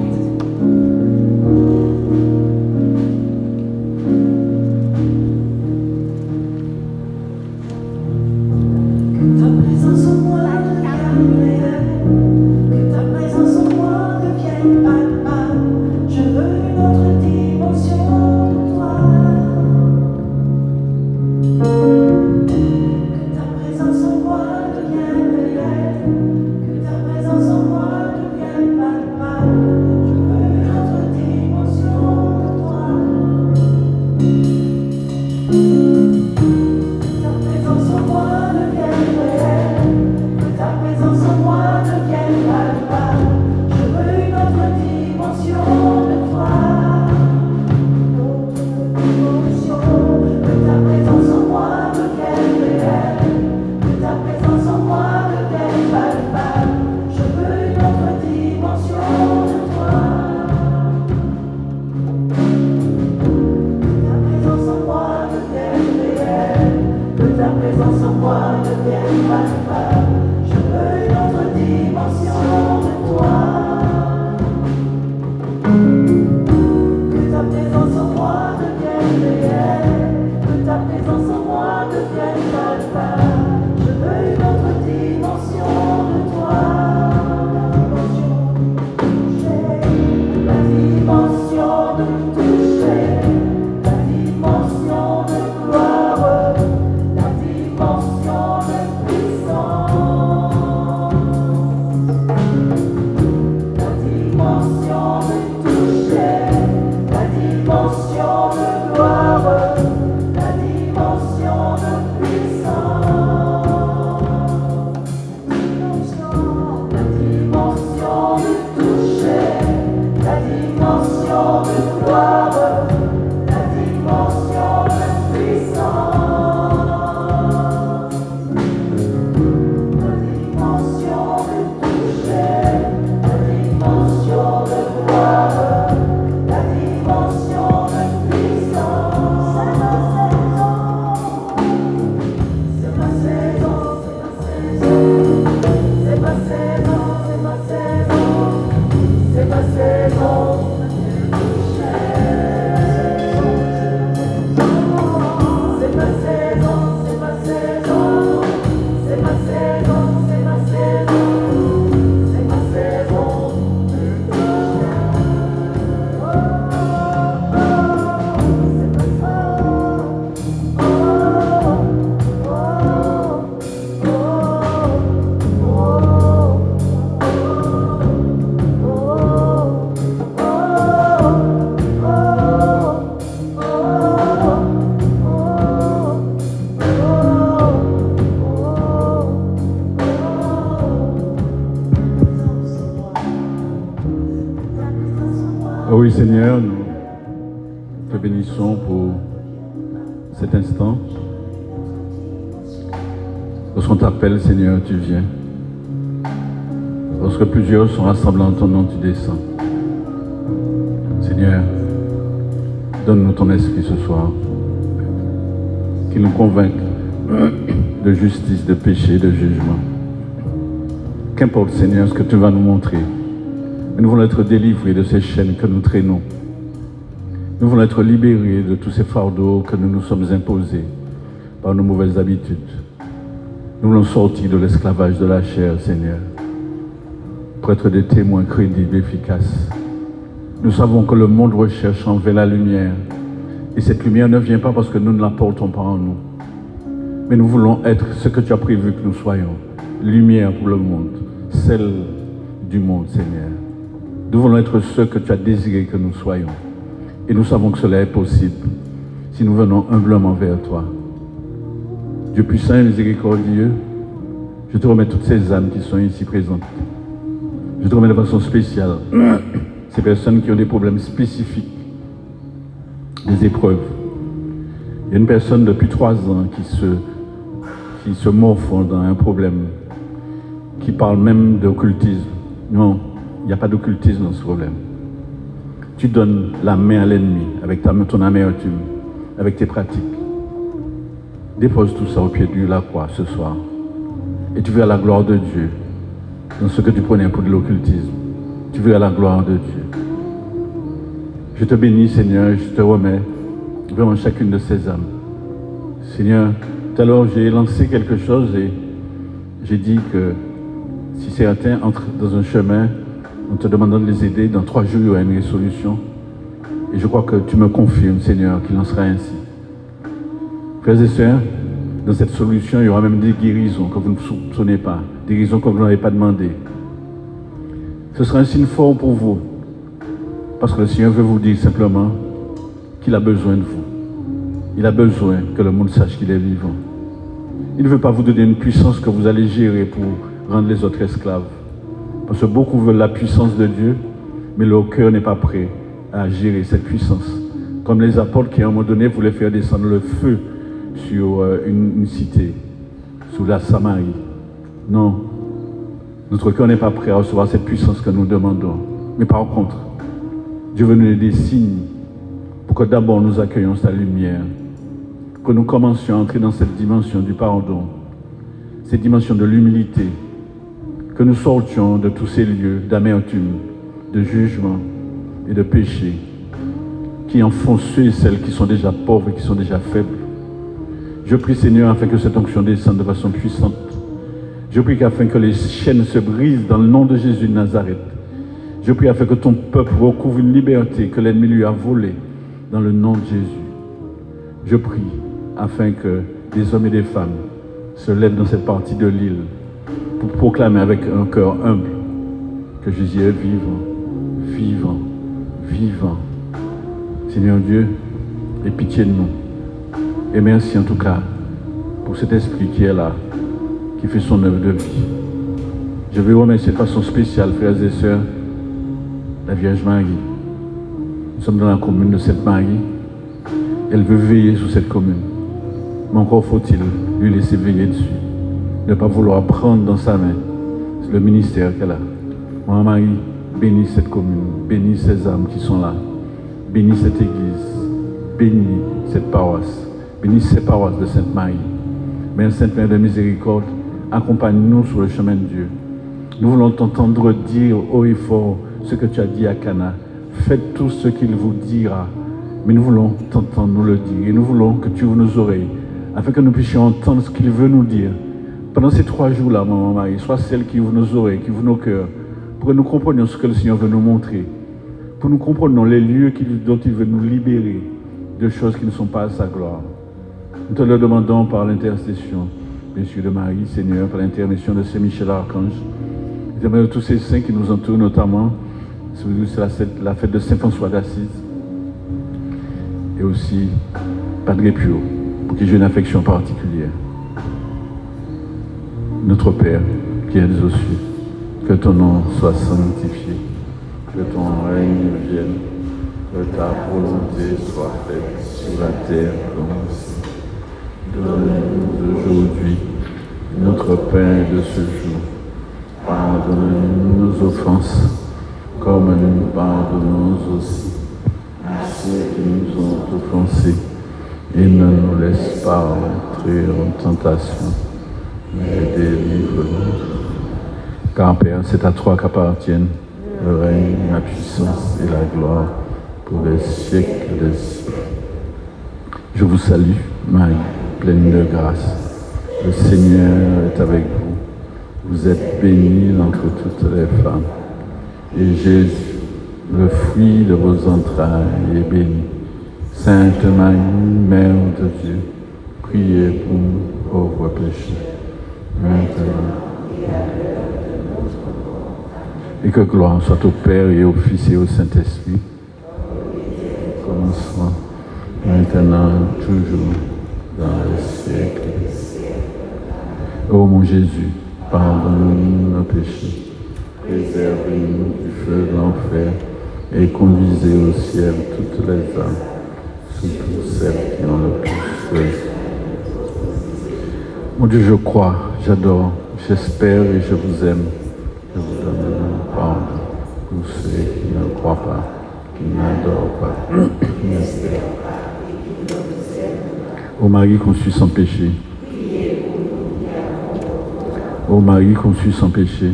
Oui, Seigneur, nous te bénissons pour cet instant. Lorsqu'on t'appelle, Seigneur, tu viens. Lorsque plusieurs sont rassemblés en ton nom, tu descends. Seigneur, donne-nous ton esprit ce soir, qui nous convainque de justice, de péché, de jugement. Qu'importe, Seigneur, ce que tu vas nous montrer. Nous voulons être délivrés de ces chaînes que nous traînons. Nous voulons être libérés de tous ces fardeaux que nous nous sommes imposés par nos mauvaises habitudes. Nous voulons sortir de l'esclavage de la chair, Seigneur, pour être des témoins crédibles, efficaces. Nous savons que le monde recherche en vain la lumière. Et cette lumière ne vient pas parce que nous ne la portons pas en nous. Mais nous voulons être ce que tu as prévu que nous soyons. Lumière pour le monde, celle du monde, Seigneur. Nous voulons être ceux que tu as désiré que nous soyons. Et nous savons que cela est possible si nous venons humblement vers toi. Dieu puissant et miséricordieux, je te remets toutes ces âmes qui sont ici présentes. Je te remets de façon spéciale ces personnes qui ont des problèmes spécifiques, des épreuves. Il y a une personne depuis 3 ans qui se morfond dans un problème, qui parle même d'occultisme. Non. Il n'y a pas d'occultisme dans ce problème. Tu donnes la main à l'ennemi avec ton amertume, avec tes pratiques. Dépose tout ça au pied de la croix ce soir. Et tu verras la gloire de Dieu dans ce que tu prenais pour de l'occultisme. Tu verras la gloire de Dieu. Je te bénis, Seigneur, je te remets vraiment chacune de ces âmes. Seigneur, tout à l'heure, j'ai lancé quelque chose et j'ai dit que si certains entrent dans un chemin, en te demandant de les aider, dans 3 jours, il y aura une résolution. Et je crois que tu me confirmes, Seigneur, qu'il en sera ainsi. Frères et sœurs, dans cette solution, il y aura même des guérisons que vous ne soupçonnez pas, des guérisons que vous n'avez pas demandées. Ce sera un signe fort pour vous, parce que le Seigneur veut vous dire simplement qu'il a besoin de vous. Il a besoin que le monde sache qu'il est vivant. Il ne veut pas vous donner une puissance que vous allez gérer pour rendre les autres esclaves. Parce que beaucoup veulent la puissance de Dieu, mais leur cœur n'est pas prêt à gérer cette puissance. Comme les apôtres qui, à un moment donné, voulaient faire descendre le feu sur une cité, sous la Samarie. Non, notre cœur n'est pas prêt à recevoir cette puissance que nous demandons. Mais par contre, Dieu veut nous donner des signes pour que d'abord nous accueillions sa lumière, que nous commencions à entrer dans cette dimension du pardon, cette dimension de l'humilité, que nous sortions de tous ces lieux d'amertume, de jugement et de péché qui enfoncent ceux et celles qui sont déjà pauvres et qui sont déjà faibles. Je prie, Seigneur, afin que cette onction descende de façon puissante. Je prie afin que les chaînes se brisent dans le nom de Jésus de Nazareth. Je prie afin que ton peuple recouvre une liberté que l'ennemi lui a volée dans le nom de Jésus. Je prie afin que des hommes et des femmes se lèvent dans cette partie de l'île pour proclamer avec un cœur humble que Jésus est vivant, vivant, vivant. Seigneur Dieu, aie pitié de nous. Et merci en tout cas pour cet esprit qui est là, qui fait son œuvre de vie. Je veux remercier de façon spéciale, frères et sœurs, la Vierge Marie. Nous sommes dans la commune de Sainte-Marie. Elle veut veiller sur cette commune. Mais encore faut-il lui laisser veiller dessus. Ne pas vouloir prendre dans sa main le ministère qu'elle a. Maman Marie, bénis cette commune, bénis ces âmes qui sont là, bénis cette église, bénis cette paroisse, bénis ces paroisses de Sainte-Marie. Mère Sainte Mère de Miséricorde, accompagne-nous sur le chemin de Dieu. Nous voulons t'entendre dire haut et fort ce que tu as dit à Cana. Faites tout ce qu'il vous dira. Mais nous voulons t'entendre nous le dire. Et nous voulons que tu ouvres nos oreilles, afin que nous puissions entendre ce qu'il veut nous dire. Pendant ces 3 jours-là, Maman Marie, sois celle qui ouvre nos oreilles, qui ouvre nos cœurs, pour que nous comprenions ce que le Seigneur veut nous montrer. Pour que nous comprenions les lieux dont il veut nous libérer de choses qui ne sont pas à sa gloire. Nous te le demandons par l'intercession, bien sûr, de Marie, Seigneur, par l'intercession de Saint-Michel Archange. Nous demandons tous ces saints qui nous entourent, notamment, c'est la fête de Saint-François d'Assise. Et aussi, Padre Pio, pour qu'il ait une affection particulière. Notre Père, qui es aux cieux, que ton nom soit sanctifié, que ton règne vienne, que ta volonté soit faite sur la terre comme au ciel. Donne-nous aujourd'hui notre pain de ce jour. Pardonne-nous nos offenses, comme nous pardonnons aussi à ceux qui nous ont offensés. Et ne nous laisse pas entrer en tentation, mais délivre-nous. Car Père, c'est à toi qu'appartiennent le règne, la puissance et la gloire pour les siècles des siècles. Je vous salue, Marie, pleine de grâce. Le Seigneur est avec vous. Vous êtes bénie entre toutes les femmes. Et Jésus, le fruit de vos entrailles, est béni. Sainte Marie, Mère de Dieu, priez pour nous pauvres pécheurs, maintenant et à l'heure de notre mort. Et que gloire soit au Père et au Fils et au Saint-Esprit, commencement, maintenant, toujours, dans les siècles des siècles. Ô mon Jésus, pardonne-nous nos péchés, préservez-nous du feu de l'enfer et conduisez au ciel toutes les âmes, surtout celles qui ont le plus besoin. Mon Dieu, je crois, j'adore, j'espère et je vous aime. Je vous donne le pardon pour ceux qui ne croient pas, qui n'adorent pas, qui n'espèrent pas. Ô Marie conçue sans péché, ô Marie conçue sans péché,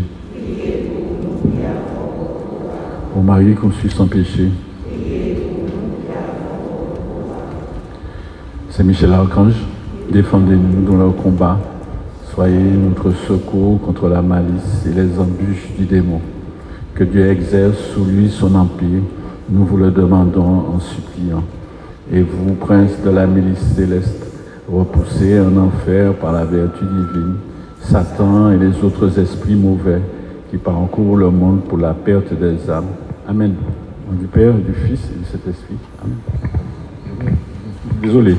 ô Marie conçue sans péché, Saint Michel Archange, défendez-nous dans le combat, soyez notre secours contre la malice et les embûches du démon. Que Dieu exerce sous lui son empire, nous vous le demandons en suppliant. Et vous, prince de la milice céleste, repoussez en enfer par la vertu divine Satan et les autres esprits mauvais qui parcourent le monde pour la perte des âmes. Amen. Au nom du Père, du Fils et du Saint-Esprit. Amen. Désolé.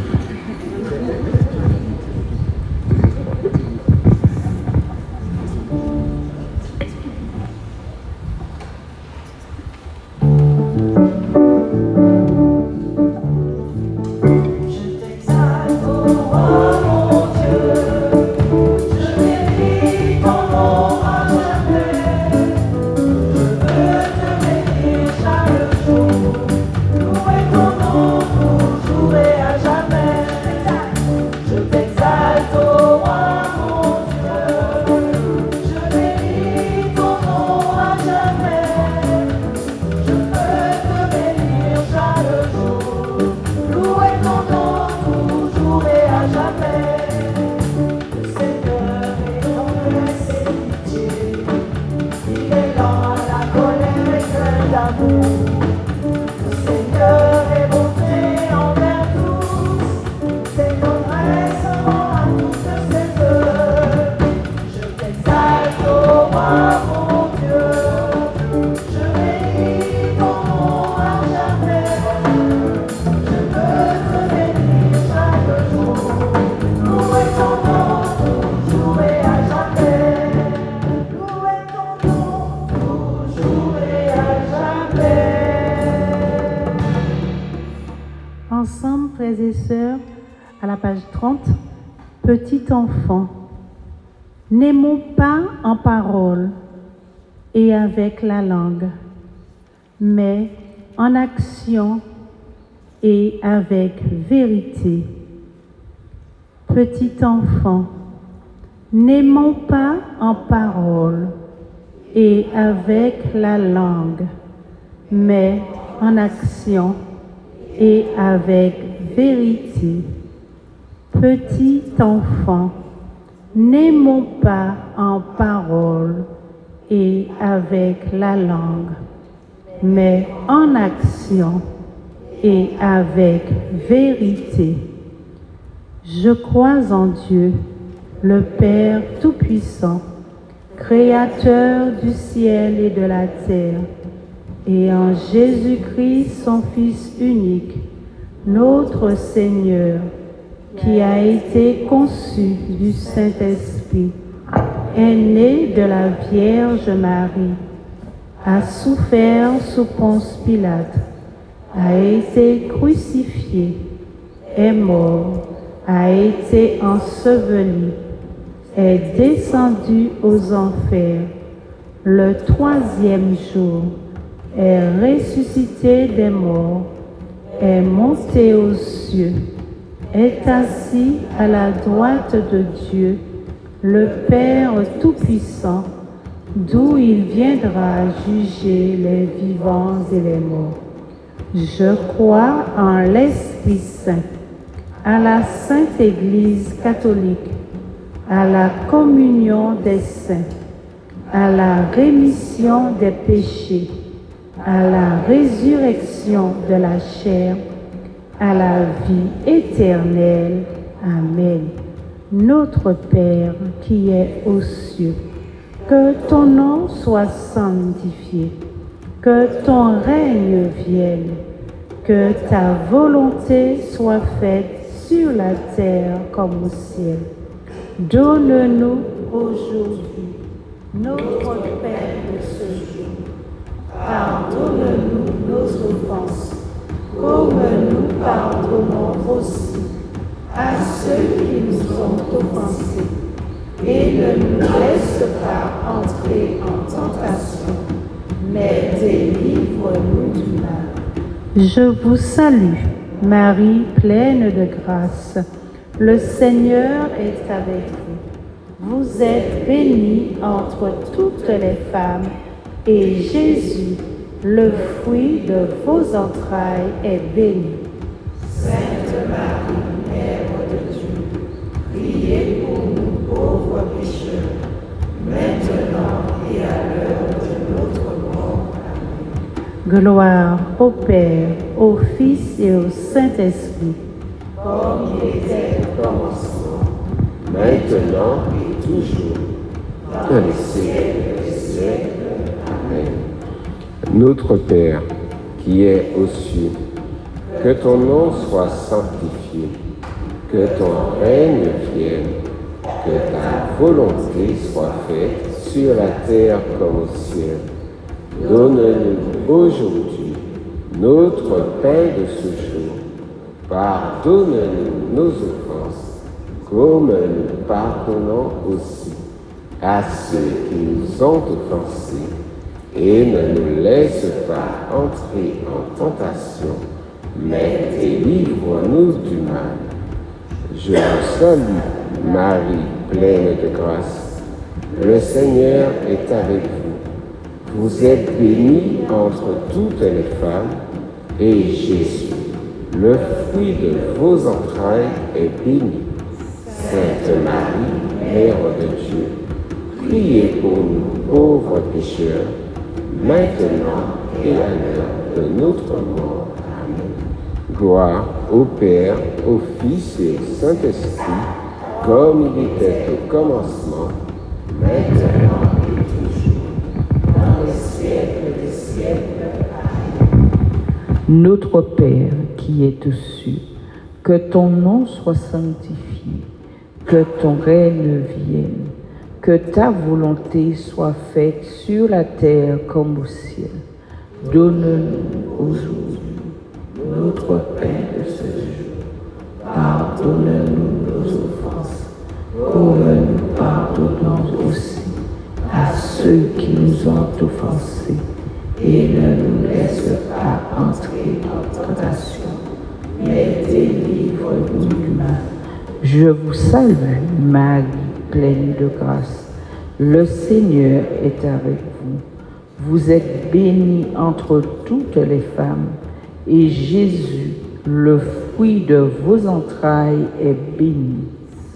Ensemble, frères et sœurs, à la page 30, petit enfant, n'aimons pas en parole et avec la langue, mais en action et avec vérité. Petit enfant, n'aimons pas en parole et avec la langue, mais en action et avec vérité. Petit enfant, n'aimons pas en parole et avec la langue, mais en action et avec vérité. Je crois en Dieu, le Père Tout-Puissant, Créateur du ciel et de la terre, et en Jésus-Christ, son Fils unique, notre Seigneur, qui a été conçu du Saint-Esprit, est né de la Vierge Marie, a souffert sous Ponce Pilate, a été crucifié, est mort, a été enseveli, est descendu aux enfers, le troisième jour, est ressuscité des morts, est monté aux cieux, est assis à la droite de Dieu, le Père Tout-Puissant, d'où il viendra juger les vivants et les morts. Je crois en l'Esprit Saint, à la Sainte Église catholique, à la communion des saints, à la rémission des péchés, à la résurrection de la chair, à la vie éternelle. Amen. Notre Père qui es aux cieux, que ton nom soit sanctifié, que ton règne vienne, que ta volonté soit faite sur la terre comme au ciel. Donne-nous aujourd'hui notre pain de ce jour. Pardonne-nous nos offenses, comme nous pardonnons aussi à ceux qui nous ont offensés. Et ne nous laisse pas entrer en tentation, mais délivre-nous du mal. Je vous salue, Marie, pleine de grâce. Le Seigneur est avec vous. Vous êtes bénie entre toutes les femmes, et Jésus, le fruit de vos entrailles, est béni. Sainte Marie, Mère de Dieu, priez pour nous pauvres pécheurs, maintenant et à l'heure de notre mort. Amen. Gloire au Père, au Fils et au Saint-Esprit. Comme il était au commencement, maintenant et toujours, dans les siècles des siècles. Amen. Notre Père, qui es aux cieux, que ton nom soit sanctifié, que ton règne vienne, que ta volonté soit faite sur la terre comme au ciel. Donne-nous aujourd'hui notre pain de ce jour. Pardonne-nous nos offenses, comme nous pardonnons aussi à ceux qui nous ont offensés. Et ne nous laisse pas entrer en tentation, mais délivre-nous du mal. Je vous salue, Marie, pleine de grâce. Le Seigneur est avec vous. Vous êtes bénie entre toutes les femmes, et Jésus, le fruit de vos entrailles, est béni. Sainte Marie, Mère de Dieu, priez pour nous pauvres pécheurs, maintenant et à l'heure de notre mort. Amen. Gloire au Père, au Fils et au Saint-Esprit, comme il était au commencement, maintenant et toujours, dans les siècles des siècles. Amen. Notre Père qui es aux cieux, que ton nom soit sanctifié, que ton règne vienne, que ta volonté soit faite sur la terre comme au ciel. Donne-nous aujourd'hui notre pain de ce jour. Pardonne-nous nos offenses, comme nous pardonnons aussi à ceux qui nous ont offensés. Et ne nous laisse pas entrer en tentation, mais délivre-nous du mal. Je vous salue, Marie, pleine de grâce. Le Seigneur est avec vous. Vous êtes bénie entre toutes les femmes, et Jésus, le fruit de vos entrailles, est béni.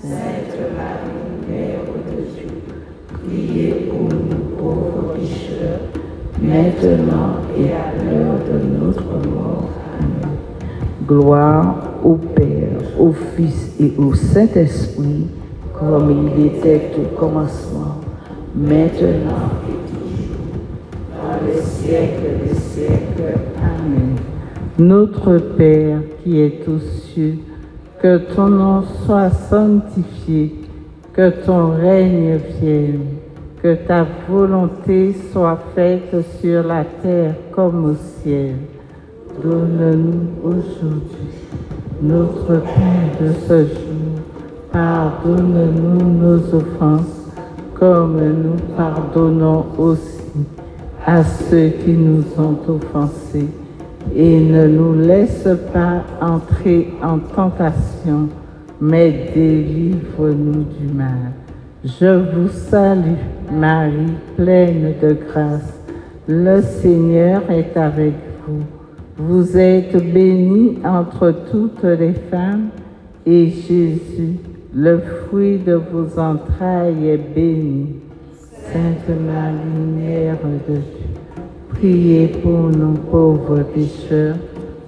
Sainte Marie, Mère de Dieu, priez pour nous pauvres pécheurs, maintenant et à l'heure de notre mort. Amen. Gloire au Père, au Fils et au Saint-Esprit, comme il était au commencement, maintenant et toujours, dans les siècles des siècles. Amen. Notre Père qui es aux cieux, que ton nom soit sanctifié, que ton règne vienne, que ta volonté soit faite sur la terre comme au ciel. Donne-nous aujourd'hui notre pain de ce jour. Pardonne-nous nos offenses, comme nous pardonnons aussi à ceux qui nous ont offensés. Et ne nous laisse pas entrer en tentation, mais délivre-nous du mal. Je vous salue, Marie, pleine de grâce. Le Seigneur est avec vous. Vous êtes bénie entre toutes les femmes, et Jésus, le fruit de vos entrailles, est béni. Sainte Marie, Mère de Dieu, priez pour nous pauvres pécheurs,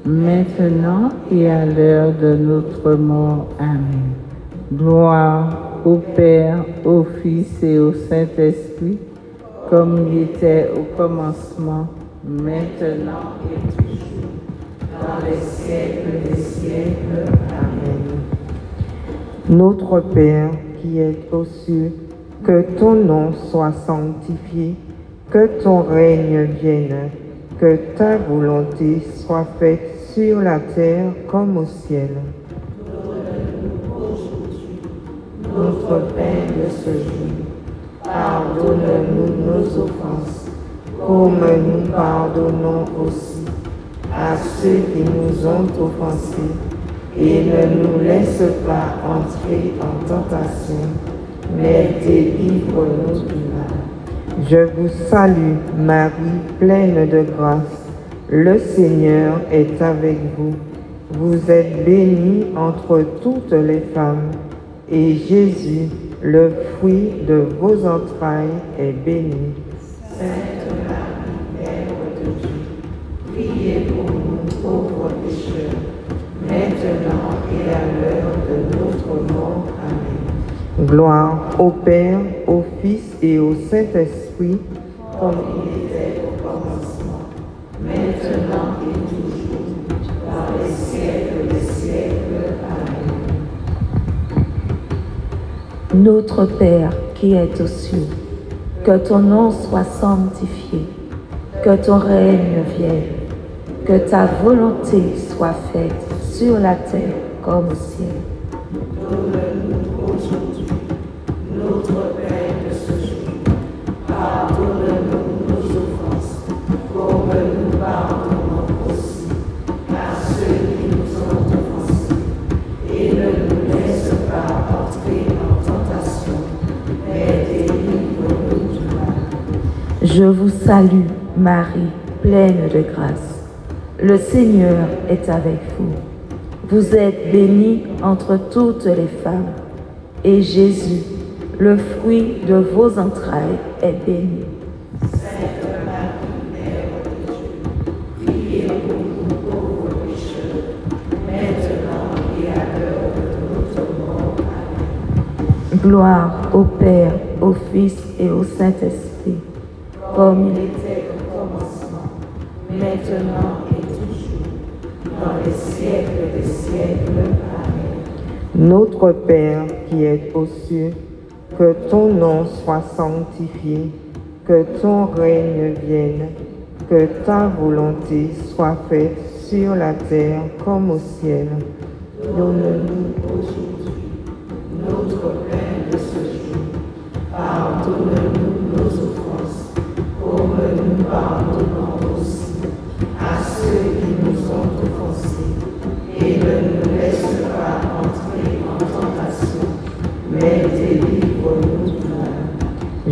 maintenant et à l'heure de notre mort. Amen. Gloire au Père, au Fils et au Saint-Esprit, comme il était au commencement, maintenant et toujours, dans les siècles des siècles. Amen. Notre Père qui es aux cieux, que ton nom soit sanctifié, que ton règne vienne, que ta volonté soit faite sur la terre comme au ciel. Donne-nous aujourd'hui notre pain de ce jour. Pardonne-nous nos offenses, comme nous pardonnons aussi à ceux qui nous ont offensés. Et ne nous laisse pas entrer en tentation, mais délivre-nous du mal. Je vous salue, Marie, pleine de grâce. Le Seigneur est avec vous. Vous êtes bénie entre toutes les femmes, et Jésus, le fruit de vos entrailles, est béni. Sainte Marie, Mère de Dieu, priez pour nous pauvres pécheurs, maintenant et à l'heure de notre mort. Amen. Gloire au Père, au Fils et au Saint-Esprit, comme il était au commencement, maintenant et toujours, dans les siècles des siècles. Amen. Notre Père qui es aux cieux, que ton nom soit sanctifié, que ton règne vienne, que ta volonté soit faite sur la terre comme au ciel. Donne-nous aujourd'hui notre pain de ce jour. Pardonne-nous nos offenses, comme nous pardonnons aussi à ceux qui nous ont offensés. Et ne nous laisse pas entrer en tentation, mais délivre-nous du mal. Je vous salue, Marie, pleine de grâce. Le Seigneur est avec vous. Vous êtes bénie entre toutes les femmes, et Jésus, le fruit de vos entrailles, est béni. Sainte Marie, Mère de Dieu, priez pour nous pauvres pécheurs, maintenant et à l'heure de notre mort. Amen. Gloire au Père, au Fils et au Saint-Esprit, comme il était au commencement, maintenant et toujours, dans les siècles des siècles. Amen. Notre Père qui es aux cieux, que ton nom soit sanctifié, que ton règne vienne, que ta volonté soit faite sur la terre comme au ciel. Donne-nous aujourd'hui notre pain de ce jour. Pardonne-nous nos offenses, comme nous pardonnons aussi à ceux qui nous ont offensés. Et ne nous laisse pas entrer en tentation, mais délivre-nous du mal.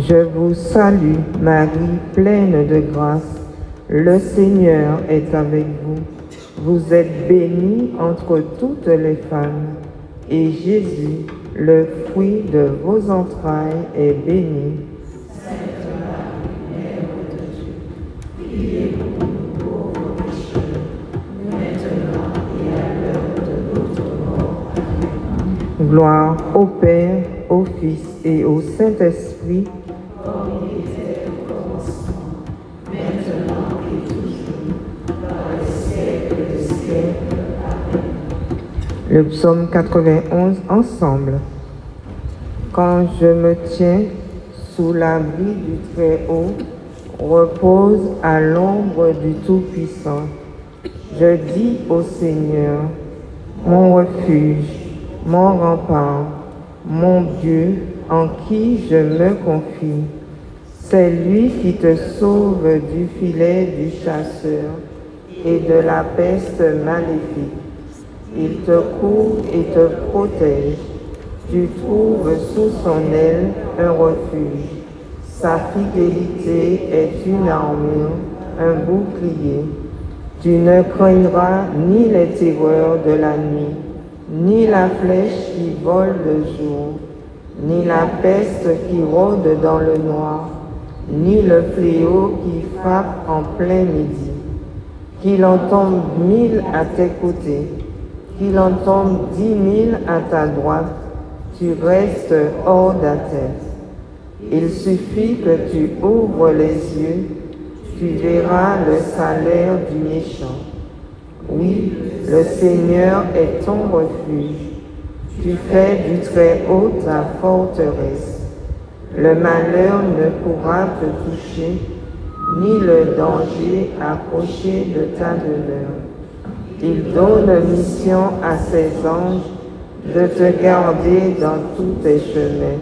Je vous salue, Marie, pleine de grâce. Le Seigneur est avec vous. Vous êtes bénie entre toutes les femmes, et Jésus, le fruit de vos entrailles, est béni. Sainte Marie, Mère de Dieu, priez pour nous pauvres pécheurs, maintenant et à l'heure de notre mort. Amen. Gloire au Père, au Fils et au Saint-Esprit, Comme il était au commencement, maintenant et toujours, dans les siècles des siècles. Amen. le psaume 91 ensemble. Quand je me tiens sous l'abri du Très-Haut, repose à l'ombre du Tout-Puissant, je dis au Seigneur, mon refuge, mon rempart, mon Dieu, en qui je me confie. C'est lui qui te sauve du filet du chasseur et de la peste maléfique. Il te couvre et te protège. Tu trouves sous son aile un refuge. Sa fidélité est une armure, un bouclier. Tu ne craindras ni les terreurs de la nuit, ni la flèche qui vole le jour, ni la peste qui rôde dans le noir, ni le fléau qui frappe en plein midi. Qu'il en tombe 1000 à tes côtés, qu'il en tombe 10 000 à ta droite, tu restes hors d'atteinte. Il suffit que tu ouvres les yeux, tu verras le salaire du méchant. Oui, le Seigneur est ton refuge. Tu fais du Très-Haut ta forteresse. Le malheur ne pourra te toucher, ni le danger approcher de ta demeure. Il donne mission à ses anges de te garder dans tous tes chemins.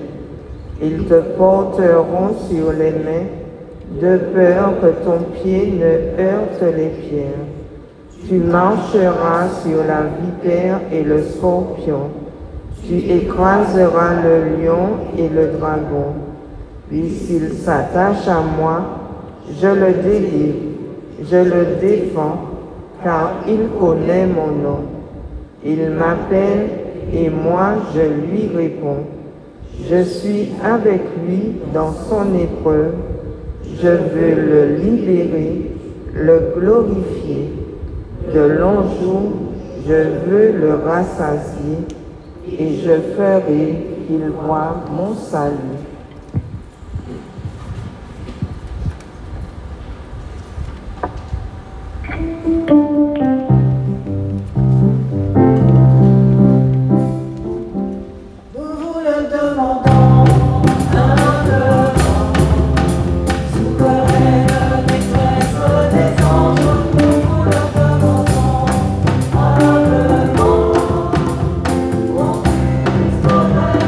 Ils te porteront sur les mains, de peur que ton pied ne heurte les pierres. Tu marcheras sur la vipère et le scorpion. Tu écraseras le lion et le dragon. Puis s'il s'attache à moi, je le délivre, je le défends, car il connaît mon nom. Il m'appelle et moi je lui réponds. Je suis avec lui dans son épreuve. Je veux le libérer, le glorifier. De longs jours, je veux le rassasier et je ferai qu'il voie mon salut.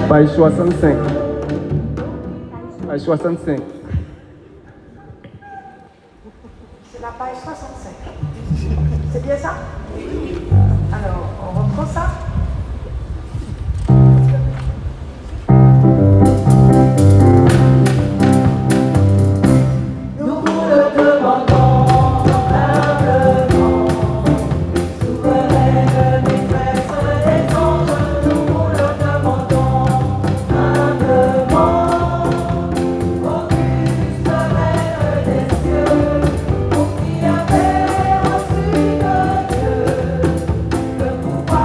Page 65. Page 65. C'est la page 65. C'est bien ça? Alors, on reprend ça? Nous vous le demandons humblement, souveraine maîtresse des anges, nous vous le demandons humblement, auguste reine des cieux, vous qui avez reçu de Dieu le pouvoir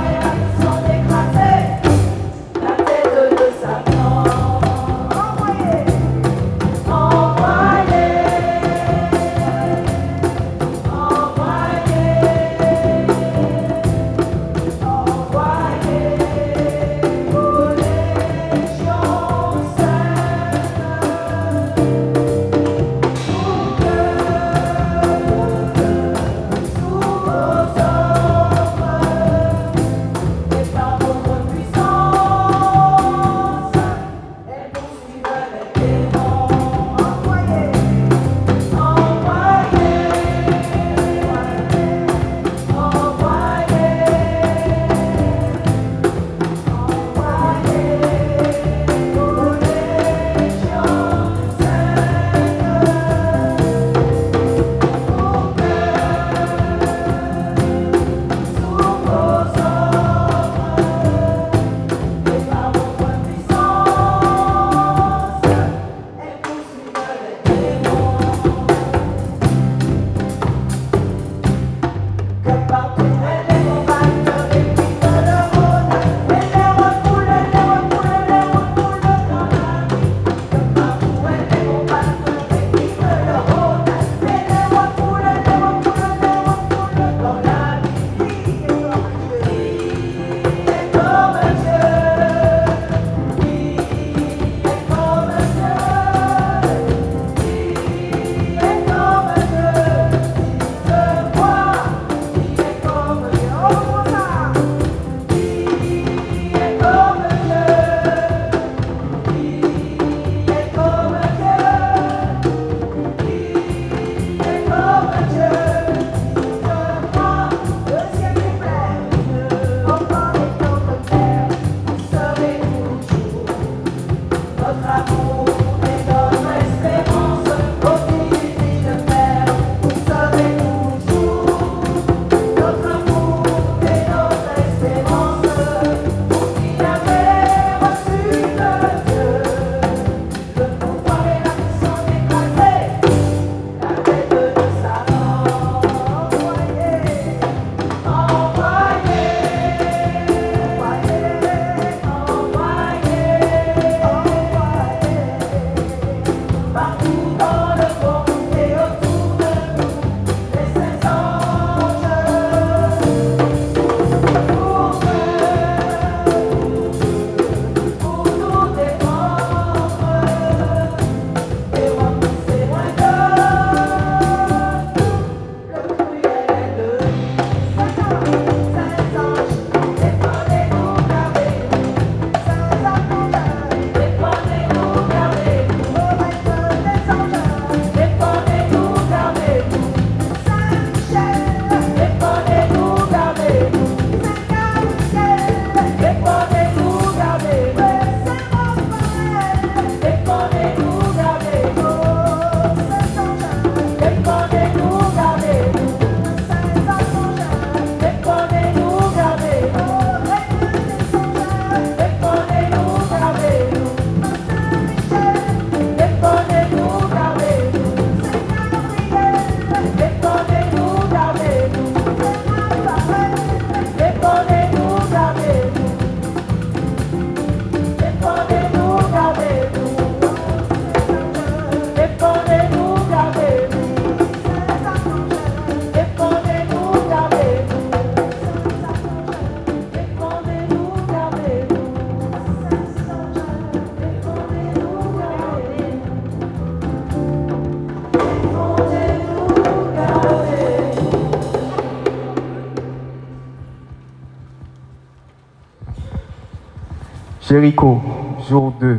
Jéricho, jour 2.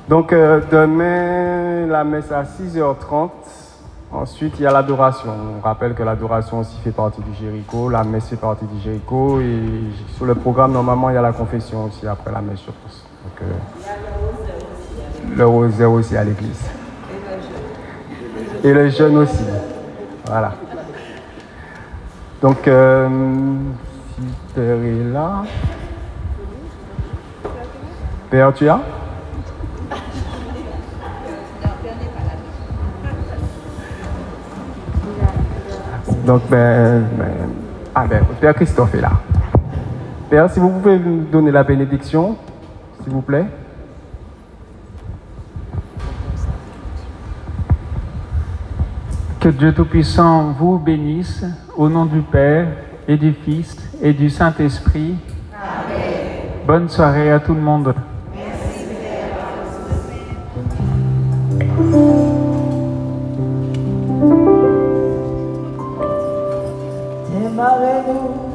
Donc demain, la messe à 6h30. Ensuite, il y a l'adoration. On rappelle que l'adoration aussi fait partie du Jéricho. La messe fait partie du Jéricho. Et sur le programme, normalement, il y a la confession aussi après la messe, je pense. Donc, le rosaire aussi à l'église. Et le jeûne aussi. Voilà. Donc, si Père est là. Père, tu as? Donc, Père Christophe est là. Père, si vous pouvez nous donner la bénédiction, s'il vous plaît. Que Dieu Tout-Puissant vous bénisse, au nom du Père, et du Fils, et du Saint-Esprit. Amen. Bonne soirée à tout le monde. Merci, Père. Démarrez-nous.